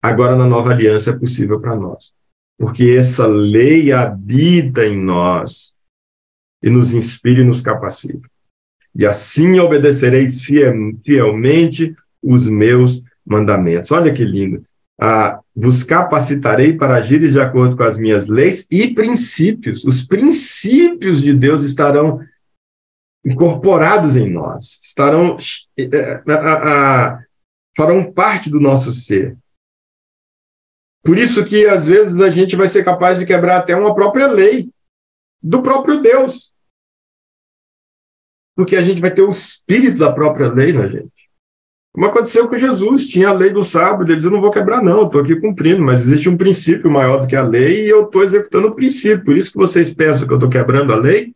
agora na nova aliança é possível para nós. Porque essa lei habita em nós e nos inspira e nos capacita. E assim obedecereis fielmente os meus mandamentos. Olha que lindo. Vos capacitarei para agires de acordo com as minhas leis e princípios. Os princípios de Deus estarão incorporados em nós, farão parte do nosso ser. Por isso que, às vezes, a gente vai ser capaz de quebrar até uma própria lei do próprio Deus. Porque a gente vai ter o espírito da própria lei na gente. Como aconteceu com Jesus, tinha a lei do sábado, ele diz: eu não vou quebrar não, estou aqui cumprindo, mas existe um princípio maior do que a lei e eu estou executando o princípio. Por isso que vocês pensam que eu estou quebrando a lei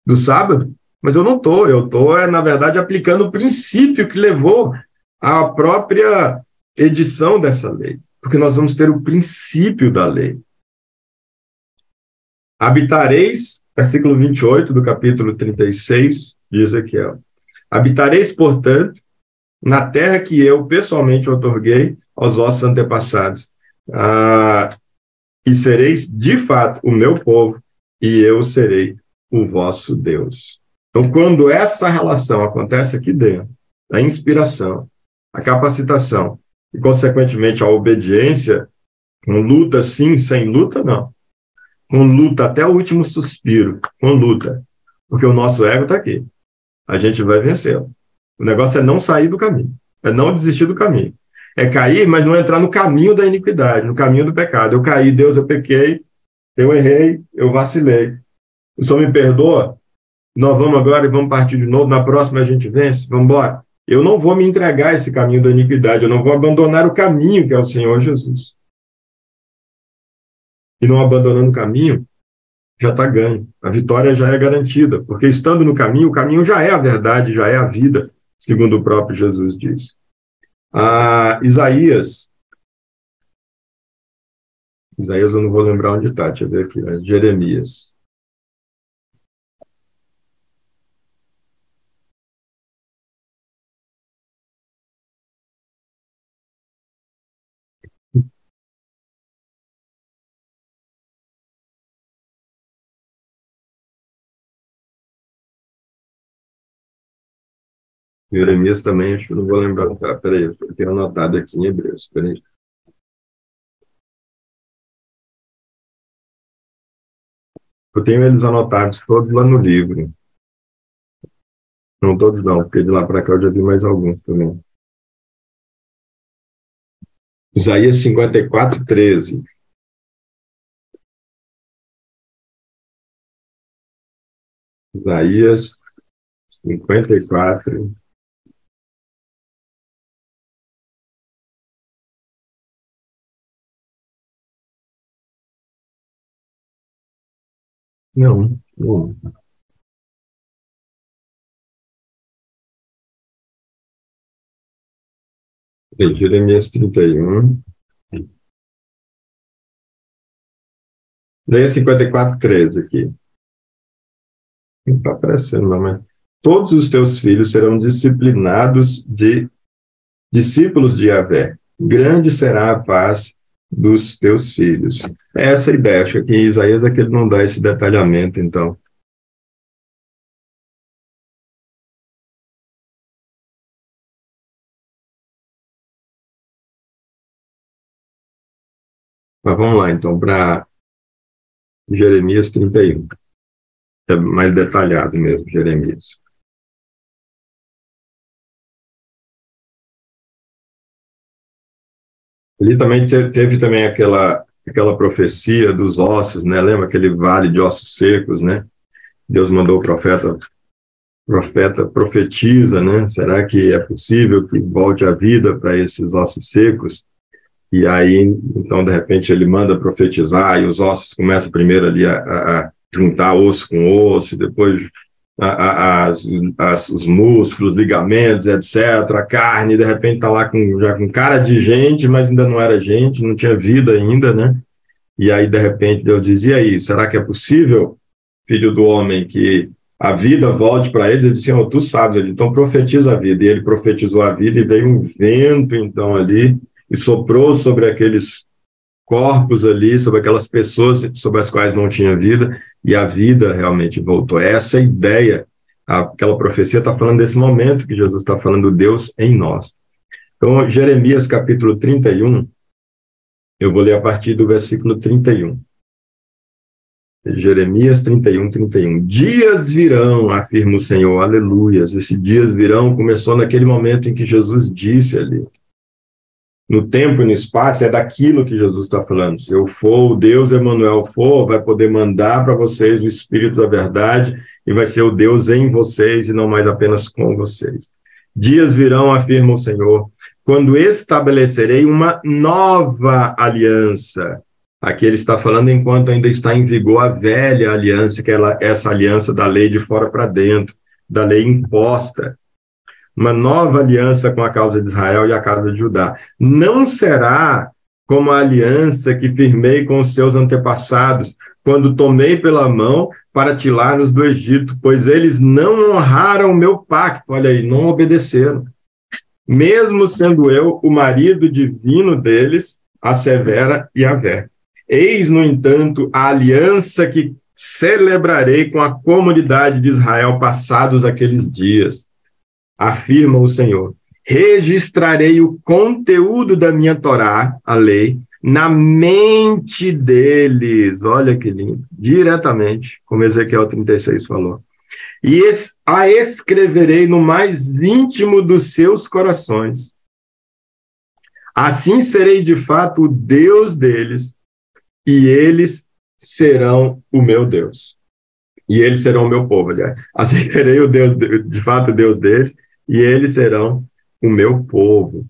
do sábado, mas eu não estou, na verdade, aplicando o princípio que levou à própria edição dessa lei, porque nós vamos ter o princípio da lei. Habitareis, versículo 28 do capítulo 36, diz aqui, habitareis, portanto, na terra que eu pessoalmente outorguei aos vossos antepassados, e sereis, de fato, o meu povo, e eu serei o vosso Deus. Então, quando essa relação acontece aqui dentro, a inspiração, a capacitação e, consequentemente, a obediência, com luta sim, sem luta não, com luta até o último suspiro, com luta, porque o nosso ego está aqui, a gente vai vencê-lo. O negócio é não sair do caminho, é não desistir do caminho. É cair, mas não entrar no caminho da iniquidade, no caminho do pecado. Eu caí, Deus, eu pequei, eu errei, eu vacilei. O Senhor me perdoa? Nós vamos agora e vamos partir de novo. Na próxima a gente vence? Vamos embora? Eu não vou me entregar a esse caminho da iniquidade, eu não vou abandonar o caminho que é o Senhor Jesus. E não abandonando o caminho, já está ganho. A vitória já é garantida, porque estando no caminho, o caminho já é a verdade, já é a vida, segundo o próprio Jesus diz. Isaías eu não vou lembrar onde está, deixa eu ver aqui, Jeremias. Jeremias também, acho que não vou lembrar. Peraí, eu tenho anotado aqui em Hebreus. Peraí. Eu tenho eles anotados todos lá no livro. Não todos não, porque de lá para cá eu já vi mais alguns também. Isaías 54, 13. Isaías 54, Não, não. Jeremias 31. Leia 54:13 aqui. Não está aparecendo, não, mas todos os teus filhos serão disciplinados de discípulos de Yahvé. Grande será a paz dos teus filhos. É essa a ideia. Acho que Isaías é que ele não dá esse detalhamento, então. Mas vamos lá, então, para Jeremias 31. É mais detalhado mesmo, Jeremias. Ali também teve também aquela profecia dos ossos, né? Lembra aquele vale de ossos secos, né? Deus mandou o profeta profetiza, né? Será que é possível que volte a vida para esses ossos secos? E aí, então, de repente, ele manda profetizar e os ossos começam primeiro ali a juntar osso com osso, depois os músculos, ligamentos, etc. A carne, de repente, está lá já com cara de gente, mas ainda não era gente, não tinha vida ainda, né? E aí, de repente, Deus dizia aí, será que é possível, filho do homem, que a vida volte para ele? Ele disse, oh, tu sabes, ele, então profetiza a vida. E ele profetizou a vida e veio um vento, então, ali, e soprou sobre aqueles corpos ali, sobre aquelas pessoas sobre as quais não tinha vida, e a vida realmente voltou. Essa é a ideia. Aquela profecia está falando desse momento que Jesus está falando, Deus em nós. Então, Jeremias capítulo 31, eu vou ler a partir do versículo 31. Jeremias 31:31. Dias virão, afirma o Senhor, aleluias. Esses dias virão começou naquele momento em que Jesus disse ali. No tempo e no espaço, é daquilo que Jesus está falando. Se eu for, o Deus Emanuel for, vai poder mandar para vocês o Espírito da verdade e vai ser o Deus em vocês e não mais apenas com vocês. Dias virão, afirma o Senhor, quando estabelecerei uma nova aliança. Aqui ele está falando enquanto ainda está em vigor a velha aliança, que é essa aliança da lei de fora para dentro, da lei imposta. Uma nova aliança com a causa de Israel e a casa de Judá. Não será como a aliança que firmei com os seus antepassados, quando tomei pela mão para tirá-los do Egito, pois eles não honraram o meu pacto, olha aí, não obedeceram. Mesmo sendo eu o marido divino deles, assevera Yahvé. Eis, no entanto, a aliança que celebrarei com a comunidade de Israel passados aqueles dias. Afirma o Senhor, registrarei o conteúdo da minha Torá, a lei, na mente deles. Olha que lindo. Diretamente, como Ezequiel 36 falou. E a escreverei no mais íntimo dos seus corações. Assim serei de fato o Deus deles, e eles serão o meu Deus. E eles serão o meu povo, aliás. Assim serei o Deus, de fato, o Deus deles, e eles serão o meu povo.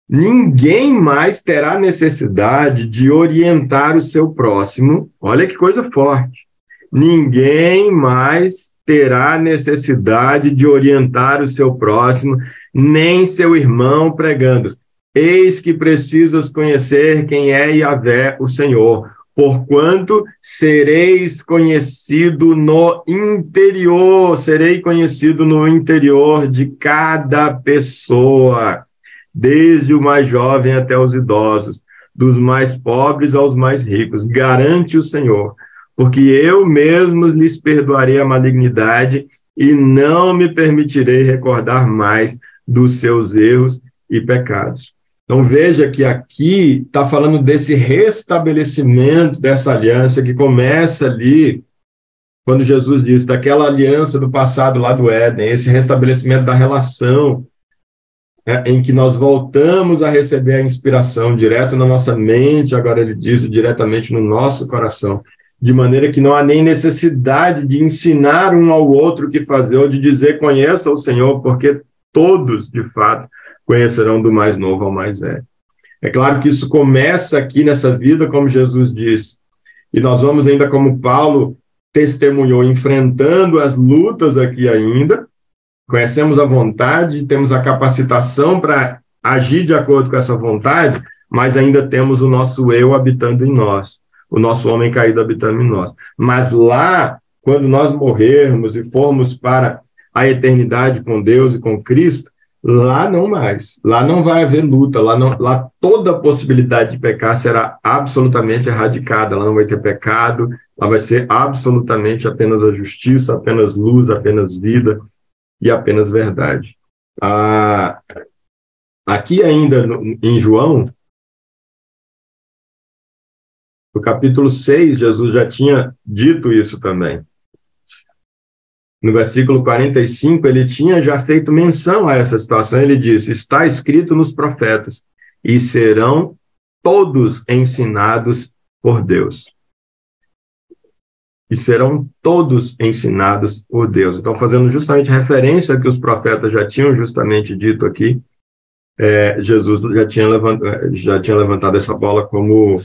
Ninguém mais terá necessidade de orientar o seu próximo. Olha que coisa forte. Ninguém mais terá necessidade de orientar o seu próximo, nem seu irmão pregando. Eis que precisas conhecer quem é Yahvé, o Senhor, porquanto sereis conhecido no interior, serei conhecido no interior de cada pessoa, desde o mais jovem até os idosos, dos mais pobres aos mais ricos, garante o Senhor, porque eu mesmo lhes perdoarei a malignidade e não me permitirei recordar mais dos seus erros e pecados. Então, veja que aqui está falando desse restabelecimento dessa aliança que começa ali, quando Jesus diz, daquela aliança do passado lá do Éden, esse restabelecimento da relação, em que nós voltamos a receber a inspiração direto na nossa mente, agora ele diz diretamente no nosso coração, de maneira que não há nem necessidade de ensinar um ao outro o que fazer, ou de dizer, conheça o Senhor, porque todos, de fato, conhecerão do mais novo ao mais velho. É claro que isso começa aqui nessa vida, como Jesus diz, e nós vamos ainda como Paulo testemunhou enfrentando as lutas aqui ainda, conhecemos a vontade, temos a capacitação para agir de acordo com essa vontade, mas ainda temos o nosso eu habitando em nós, o nosso homem caído habitando em nós. Mas lá, quando nós morrermos e formos para a eternidade com Deus e com Cristo, lá não mais, lá não vai haver luta, lá toda a possibilidade de pecar será absolutamente erradicada, lá não vai ter pecado, lá vai ser absolutamente apenas a justiça, apenas luz, apenas vida e apenas verdade. Aqui ainda em João, no capítulo 6, Jesus já tinha dito isso também. No versículo 45, ele tinha já feito menção a essa situação. Ele disse: está escrito nos profetas, e serão todos ensinados por Deus. E serão todos ensinados por Deus. Então, fazendo justamente referência ao que os profetas já tinham justamente dito aqui, Jesus já tinha levantado essa bola, como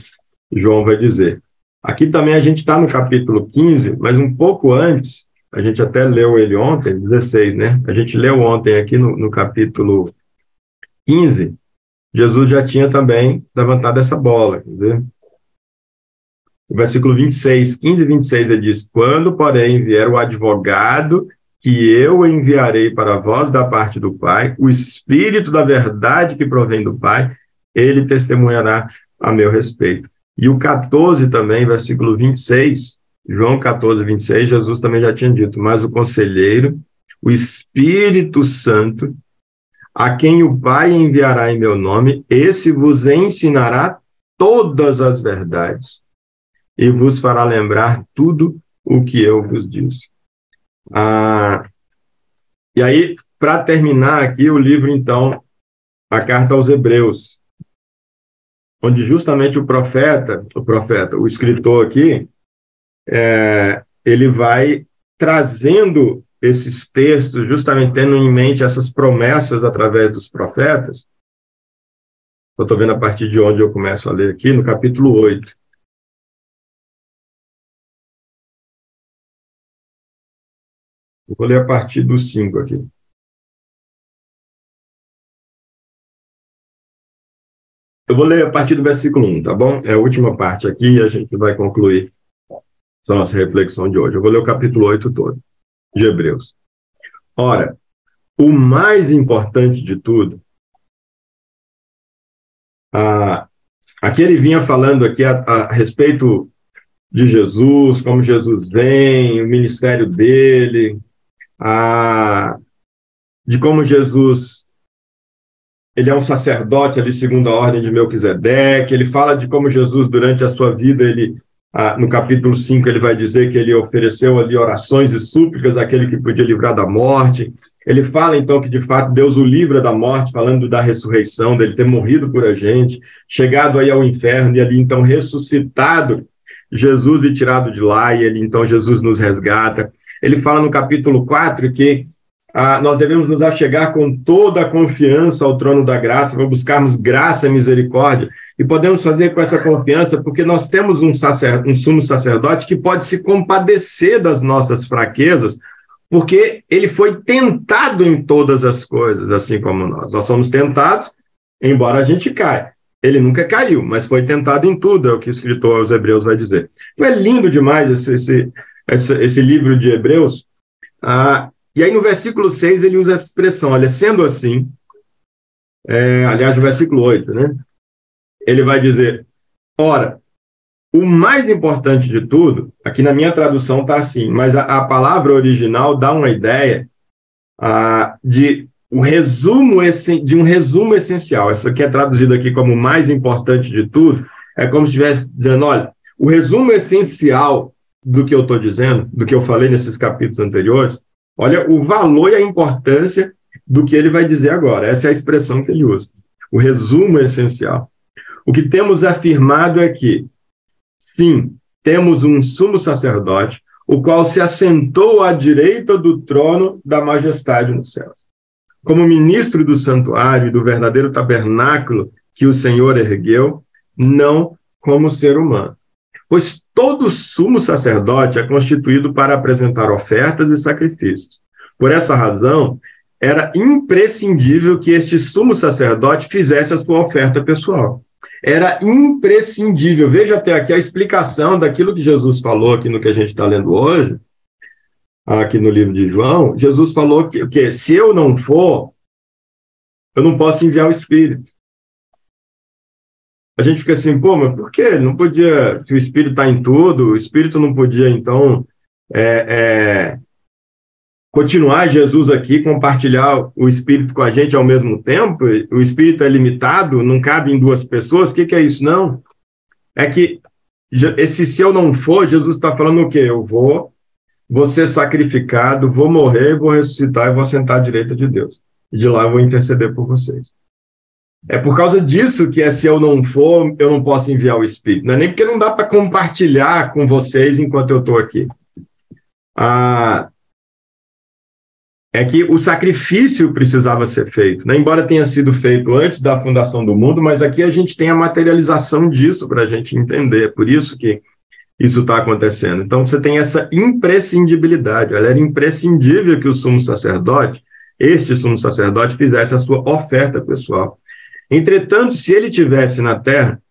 João vai dizer. Aqui também a gente está no capítulo 15, mas um pouco antes. A gente até leu ele ontem, 16, né? A gente leu ontem aqui no capítulo 15, Jesus já tinha também levantado essa bola, quer dizer? O versículo 26, 15 e 26, ele diz: quando, porém, vier o advogado que eu enviarei para vós da parte do Pai, o Espírito da verdade que provém do Pai, ele testemunhará a meu respeito. E o 14 também, versículo 26, João 14, 26, Jesus também já tinha dito: mas o conselheiro, o Espírito Santo, a quem o Pai enviará em meu nome, esse vos ensinará todas as verdades e vos fará lembrar tudo o que eu vos disse. E aí, para terminar aqui, o livro, então, a carta aos Hebreus, onde justamente o escritor aqui, ele vai trazendo esses textos, justamente tendo em mente essas promessas através dos profetas. Eu estou vendo a partir de onde eu começo a ler aqui, no capítulo 8. Eu vou ler a partir do 5 aqui. Eu vou ler a partir do versículo 1, tá bom? É a última parte aqui e a gente vai concluir essa nossa reflexão de hoje. Eu vou ler o capítulo 8 todo, de Hebreus. Ora, o mais importante de tudo, aqui ele vinha falando aqui a respeito de Jesus, como Jesus vem, o ministério dele, de como Jesus, ele é um sacerdote ali segundo a ordem de Melquisedeque. Ele fala de como Jesus, durante a sua vida, no capítulo 5, ele vai dizer que ele ofereceu ali orações e súplicas àquele que podia livrar da morte. Ele fala, então, que de fato Deus o livra da morte, falando da ressurreição, dele ter morrido por a gente, chegado aí ao inferno e ali, então, ressuscitado Jesus e tirado de lá, e ele, então, Jesus nos resgata. Ele fala no capítulo 4 que nós devemos nos achegar com toda a confiança ao trono da graça, para buscarmos graça e misericórdia, e podemos fazer com essa confiança porque nós temos um sumo sacerdote que pode se compadecer das nossas fraquezas, porque ele foi tentado em todas as coisas, assim como nós. Nós somos tentados, embora a gente caia. Ele nunca caiu, mas foi tentado em tudo, é o que o escritor aos Hebreus vai dizer. Então é lindo demais esse livro de Hebreus. E aí no versículo 6 ele usa essa expressão: olha, sendo assim, aliás, no versículo 8, né? Ele vai dizer: ora, o mais importante de tudo, aqui na minha tradução está assim, mas a palavra original dá uma ideia de um resumo essencial. Essa aqui é traduzida aqui como o mais importante de tudo, é como se estivesse dizendo: olha, o resumo essencial do que eu estou dizendo, do que eu falei nesses capítulos anteriores, olha o valor e a importância do que ele vai dizer agora. Essa é a expressão que ele usa. O resumo essencial. O que temos afirmado é que, sim, temos um sumo sacerdote, o qual se assentou à direita do trono da majestade nos céus. Como ministro do santuário e do verdadeiro tabernáculo que o Senhor ergueu, não como ser humano. pois todo sumo sacerdote é constituído para apresentar ofertas e sacrifícios. Por essa razão, era imprescindível que este sumo sacerdote fizesse a sua oferta pessoal. Era imprescindível. Veja até aqui a explicação daquilo que Jesus falou aqui no que a gente está lendo hoje, aqui no livro de João. Jesus falou que se eu não for, eu não posso enviar o Espírito. A gente fica assim, pô, mas por quê? Não podia, se o Espírito está em tudo, o Espírito não podia, então, continuar Jesus aqui, compartilhar o Espírito com a gente ao mesmo tempo? O Espírito é limitado, não cabe em duas pessoas? O que é isso? Não. É que, se eu não for, Jesus está falando o quê? Eu vou ser sacrificado, vou morrer, vou ressuscitar e vou sentar à direita de Deus. E de lá eu vou interceder por vocês. É por causa disso que se eu não for, eu não posso enviar o Espírito. Não é nem porque não dá para compartilhar com vocês enquanto eu estou aqui. É que o sacrifício precisava ser feito, né? Embora tenha sido feito antes da fundação do mundo, mas aqui a gente tem a materialização disso para a gente entender. É por isso que isso está acontecendo. Então, você tem essa imprescindibilidade. Ela era imprescindível que o sumo sacerdote, este sumo sacerdote, fizesse a sua oferta pessoal. Entretanto, se ele estivesse na terra,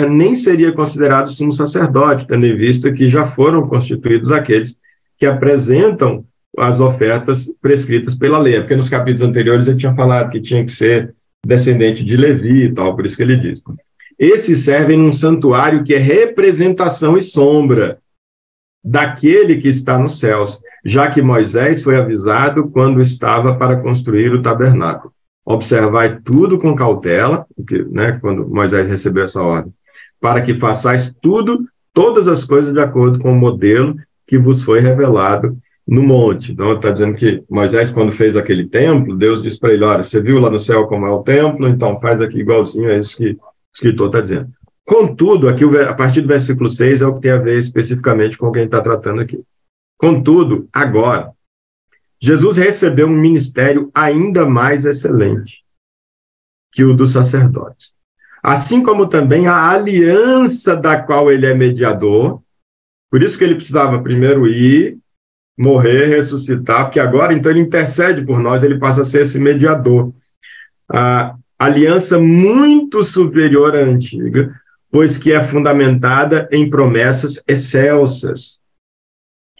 nem seria considerado sumo sacerdote, tendo em vista que já foram constituídos aqueles que apresentam as ofertas prescritas pela lei. Porque nos capítulos anteriores ele tinha falado que tinha que ser descendente de Levi e tal, por isso que ele diz. Esses servem num santuário que é representação e sombra daquele que está nos céus, já que Moisés foi avisado quando estava para construir o tabernáculo. Observai tudo com cautela, porque, né, quando Moisés recebeu essa ordem, para que façais todas as coisas de acordo com o modelo que vos foi revelado no monte. Então, está dizendo que Moisés, quando fez aquele templo, Deus disse para ele, olha, você viu lá no céu como é o templo, então faz aqui igualzinho a isso que o escritor está dizendo. Contudo, aqui a partir do versículo 6 é o que tem a ver especificamente com quem está tratando aqui. Contudo, agora, Jesus recebeu um ministério ainda mais excelente que o dos sacerdotes. Assim como também a aliança da qual ele é mediador, por isso que ele precisava primeiro ir, morrer, ressuscitar, porque agora, então, ele intercede por nós, ele passa a ser esse mediador. A aliança muito superior à antiga, pois que é fundamentada em promessas excelsas.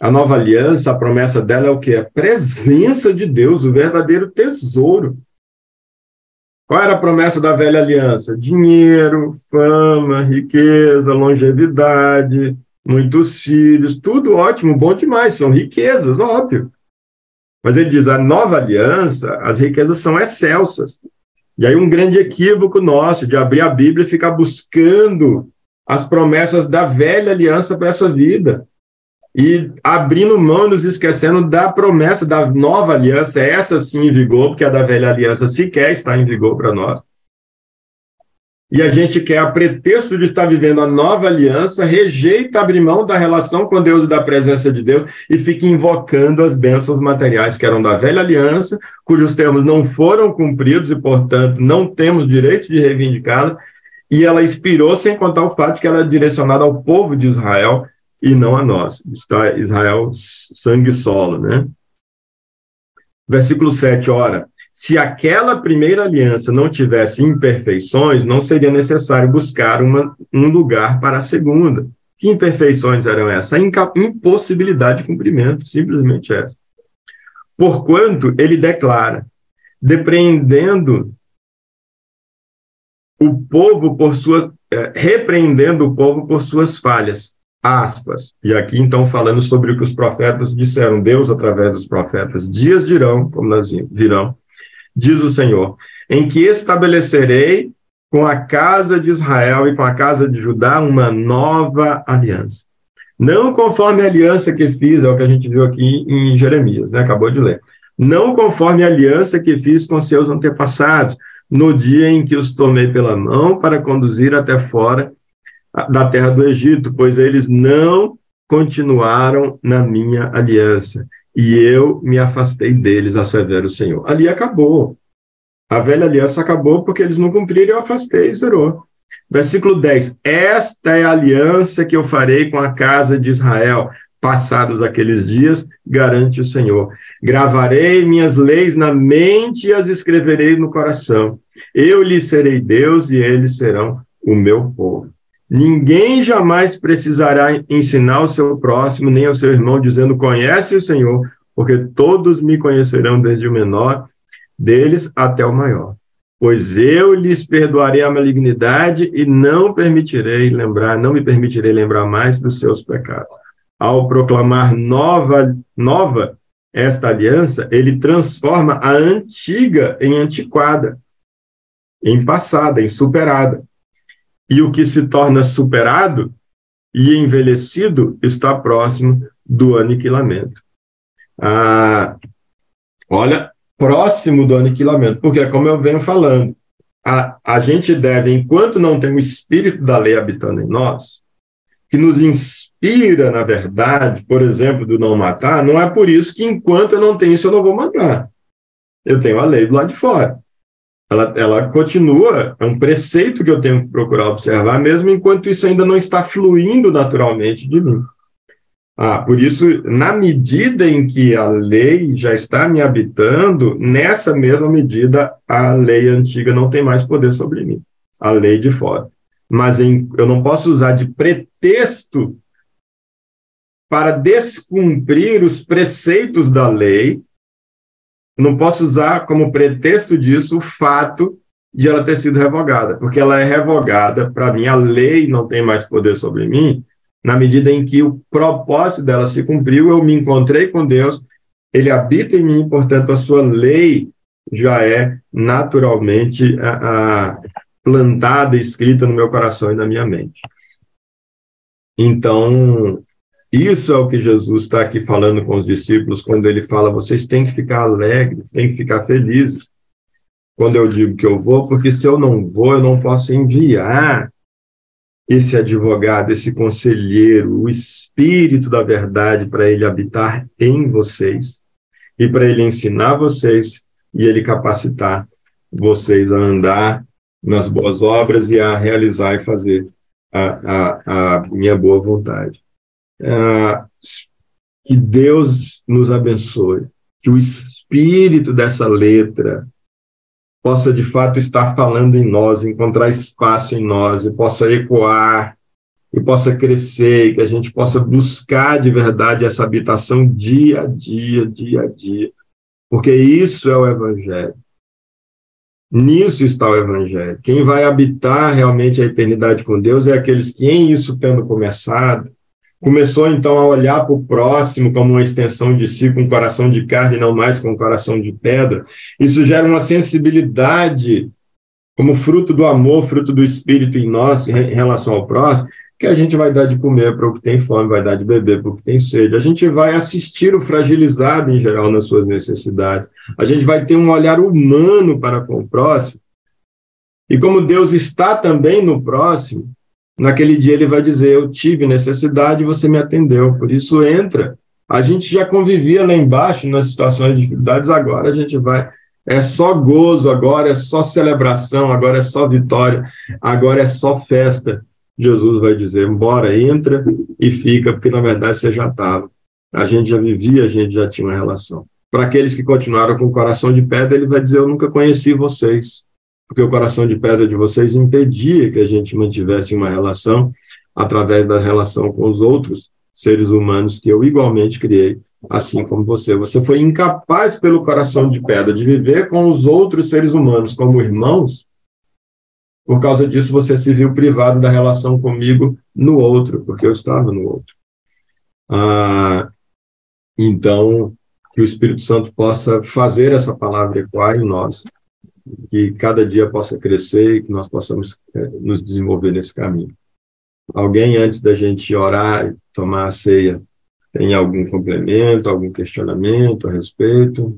A nova aliança, a promessa dela é o quê? A presença de Deus, o verdadeiro tesouro. Qual era a promessa da velha aliança? Dinheiro, fama, riqueza, longevidade, muitos filhos, tudo ótimo, bom demais, são riquezas, óbvio. Mas ele diz, a nova aliança, as riquezas são excelsas. E aí um grande equívoco nosso de abrir a Bíblia e ficar buscando as promessas da velha aliança para essa vida. E abrindo mão e nos esquecendo da promessa da nova aliança, essa sim em vigor, porque a da velha aliança sequer está em vigor para nós. E a gente quer, a pretexto de estar vivendo a nova aliança, rejeita abrir mão da relação com Deus e da presença de Deus e fica invocando as bênçãos materiais que eram da velha aliança, cujos termos não foram cumpridos e, portanto, não temos direito de reivindicá-la, e ela expirou sem contar o fato de que ela é direcionada ao povo de Israel e não a nós. Está Israel sangue solo, né? Versículo 7, ora, se aquela primeira aliança não tivesse imperfeições, não seria necessário buscar um lugar para a segunda. Que imperfeições eram essas? A impossibilidade de cumprimento, simplesmente essa. Porquanto ele declara, repreendendo o povo por suas falhas, aspas. E aqui, então, falando sobre o que os profetas disseram, Deus, através dos profetas, dias dirão, como nós virão, diz o Senhor, em que estabelecerei com a casa de Israel e com a casa de Judá uma nova aliança. Não conforme a aliança que fiz, é o que a gente viu aqui em Jeremias, né? Acabou de ler. Não conforme a aliança que fiz com seus antepassados, no dia em que os tomei pela mão para conduzir até fora da terra do Egito, pois eles não continuaram na minha aliança, e eu me afastei deles, assevera o Senhor. Ali acabou. A velha aliança acabou porque eles não cumpriram e eu afastei, zerou. Versículo 10. Esta é a aliança que eu farei com a casa de Israel. Passados aqueles dias, garante o Senhor. Gravarei minhas leis na mente e as escreverei no coração. Eu lhes serei Deus e eles serão o meu povo. Ninguém jamais precisará ensinar o seu próximo, nem ao seu irmão, dizendo, conhece o Senhor, porque todos me conhecerão desde o menor deles até o maior. Pois eu lhes perdoarei a malignidade e não me permitirei lembrar mais dos seus pecados. Ao proclamar nova esta aliança, ele transforma a antiga em antiquada, em passada, em superada. E o que se torna superado e envelhecido está próximo do aniquilamento. Olha, próximo do aniquilamento, porque, como eu venho falando, a gente deve, enquanto não tem o espírito da lei habitando em nós, que nos inspira, na verdade, por exemplo, do não matar, não é por isso que, enquanto eu não tenho isso, eu não vou matar. Eu tenho a lei do lado de fora. Ela continua, é um preceito que eu tenho que procurar observar, mesmo enquanto isso ainda não está fluindo naturalmente de mim. Por isso, na medida em que a lei já está me habitando, nessa mesma medida, a lei antiga não tem mais poder sobre mim, a lei de fora. Mas eu não posso usar de pretexto para descumprir os preceitos da lei. Não posso usar como pretexto disso o fato de ela ter sido revogada, porque ela é revogada, para mim, a lei não tem mais poder sobre mim, na medida em que o propósito dela se cumpriu, eu me encontrei com Deus, ele habita em mim, portanto, a sua lei já é naturalmente plantada, escrita no meu coração e na minha mente. Então, isso é o que Jesus está aqui falando com os discípulos, quando ele fala, vocês têm que ficar alegres, têm que ficar felizes, quando eu digo que eu vou, porque se eu não vou, eu não posso enviar esse advogado, esse conselheiro, o Espírito da verdade, para ele habitar em vocês, e para ele ensinar vocês, e ele capacitar vocês a andar nas boas obras e a realizar e fazer a minha boa vontade. Que Deus nos abençoe, que o espírito dessa letra possa de fato estar falando em nós, encontrar espaço em nós, e possa ecoar, e possa crescer, e que a gente possa buscar de verdade essa habitação dia a dia, porque isso é o Evangelho. Nisso está o Evangelho. Quem vai habitar realmente a eternidade com Deus é aqueles que, em isso tendo começado, começou então a olhar para o próximo como uma extensão de si, com um coração de carne, não mais com um coração de pedra. Isso gera uma sensibilidade, como fruto do amor, fruto do Espírito em nós, em relação ao próximo, que a gente vai dar de comer para o que tem fome, vai dar de beber para o que tem sede. A gente vai assistir o fragilizado, em geral, nas suas necessidades. A gente vai ter um olhar humano para com o próximo. E como Deus está também no próximo, naquele dia ele vai dizer, eu tive necessidade e você me atendeu, por isso entra. A gente já convivia lá embaixo nas situações de dificuldades, agora a gente vai, é só gozo, agora é só celebração, agora é só vitória, agora é só festa. Jesus vai dizer, bora, entra e fica, porque na verdade você já estava. A gente já vivia, a gente já tinha uma relação. Para aqueles que continuaram com o coração de pedra, ele vai dizer, eu nunca conheci vocês, porque o coração de pedra de vocês impedia que a gente mantivesse uma relação através da relação com os outros seres humanos que eu igualmente criei, assim como você. Você foi incapaz, pelo coração de pedra, de viver com os outros seres humanos como irmãos. Por causa disso, você se viu privado da relação comigo no outro, porque eu estava no outro. Então, que o Espírito Santo possa fazer essa palavra ecoar em nós, que cada dia possa crescer e que nós possamos nos desenvolver nesse caminho. Alguém, antes da gente orar e tomar a ceia, tem algum complemento, algum questionamento a respeito?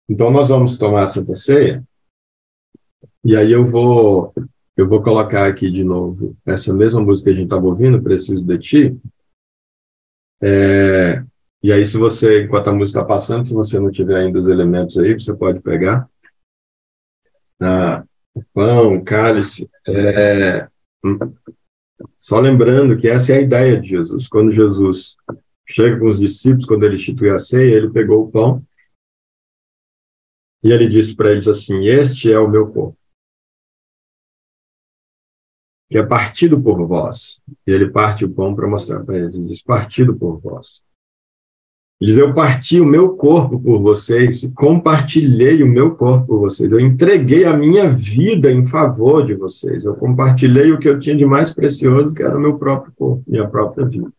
Então, nós vamos tomar a Santa Ceia, e aí eu vou colocar aqui de novo essa mesma música que a gente estava ouvindo, Preciso de Ti, E aí, se você, enquanto a música está passando, se você não tiver ainda os elementos aí, você pode pegar o pão, o cálice. Só lembrando que essa é a ideia de Jesus. Quando Jesus chega com os discípulos, quando ele institui a ceia, ele pegou o pão e ele disse para eles assim: este é o meu corpo, que é partido por vós. E ele parte o pão para mostrar para eles. Ele diz: partido por vós. Ele diz: eu parti o meu corpo por vocês, compartilhei o meu corpo por vocês. Eu entreguei a minha vida em favor de vocês. Eu compartilhei o que eu tinha de mais precioso, que era o meu próprio corpo, minha própria vida.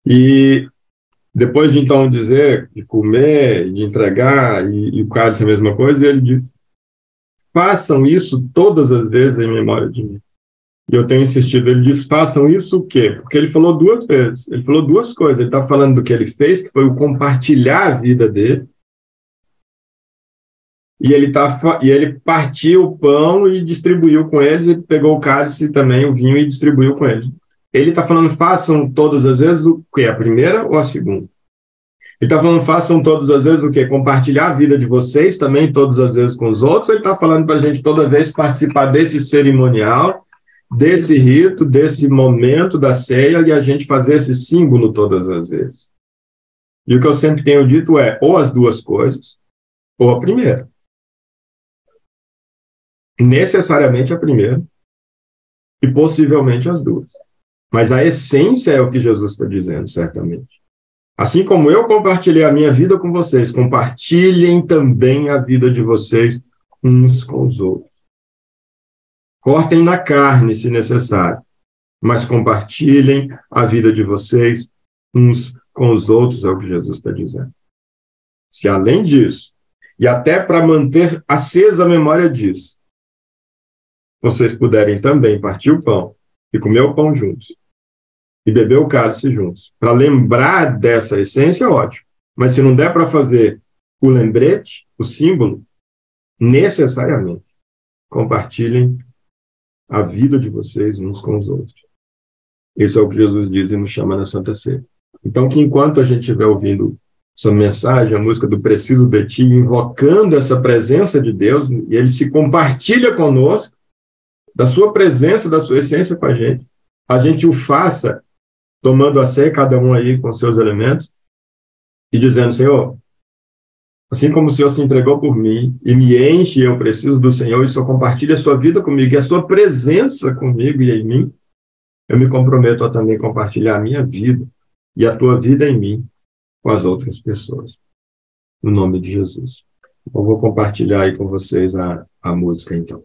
E depois de então dizer, de comer, de entregar, e o cálice é a mesma coisa, ele diz: façam isso todas as vezes em memória de mim. E eu tenho insistido, ele diz: façam isso o quê? Porque ele falou duas vezes, ele falou duas coisas. Ele está falando do que ele fez, que foi o compartilhar a vida dele, e ele partiu o pão e distribuiu com eles, ele pegou o cálice também, o vinho, e distribuiu com eles. Ele está falando: façam todas as vezes o quê? A primeira ou a segunda? Ele está falando: façam todas as vezes o quê? Compartilhar a vida de vocês também, todas as vezes com os outros? Ou ele está falando para a gente toda vez participar desse cerimonial, desse rito, desse momento da ceia, e a gente fazer esse símbolo todas as vezes? E o que eu sempre tenho dito é: ou as duas coisas, ou a primeira. Necessariamente a primeira, e possivelmente as duas. Mas a essência é o que Jesus está dizendo, certamente. Assim como eu compartilhei a minha vida com vocês, compartilhem também a vida de vocês uns com os outros. Cortem na carne, se necessário, mas compartilhem a vida de vocês uns com os outros, é o que Jesus está dizendo. Se além disso, e até para manter acesa a memória disso, vocês puderem também partir o pão e comer o pão juntos, e beber o cálice juntos, para lembrar dessa essência, ótimo. Mas se não der para fazer o lembrete, o símbolo, necessariamente compartilhem a vida de vocês uns com os outros. Isso é o que Jesus diz e nos chama na Santa Ceia. Então, que enquanto a gente estiver ouvindo essa mensagem, a música do Preciso de Ti, invocando essa presença de Deus, e Ele se compartilha conosco, da sua presença, da sua essência com a gente o faça tomando a ceia, cada um aí com seus elementos, e dizendo: Senhor, assim como o Senhor se entregou por mim e me enche, eu preciso do Senhor, e o Senhor compartilha a sua vida comigo, e a sua presença comigo e em mim, eu me comprometo a também compartilhar a minha vida e a tua vida em mim com as outras pessoas. No nome de Jesus. Eu vou compartilhar aí com vocês a música, então.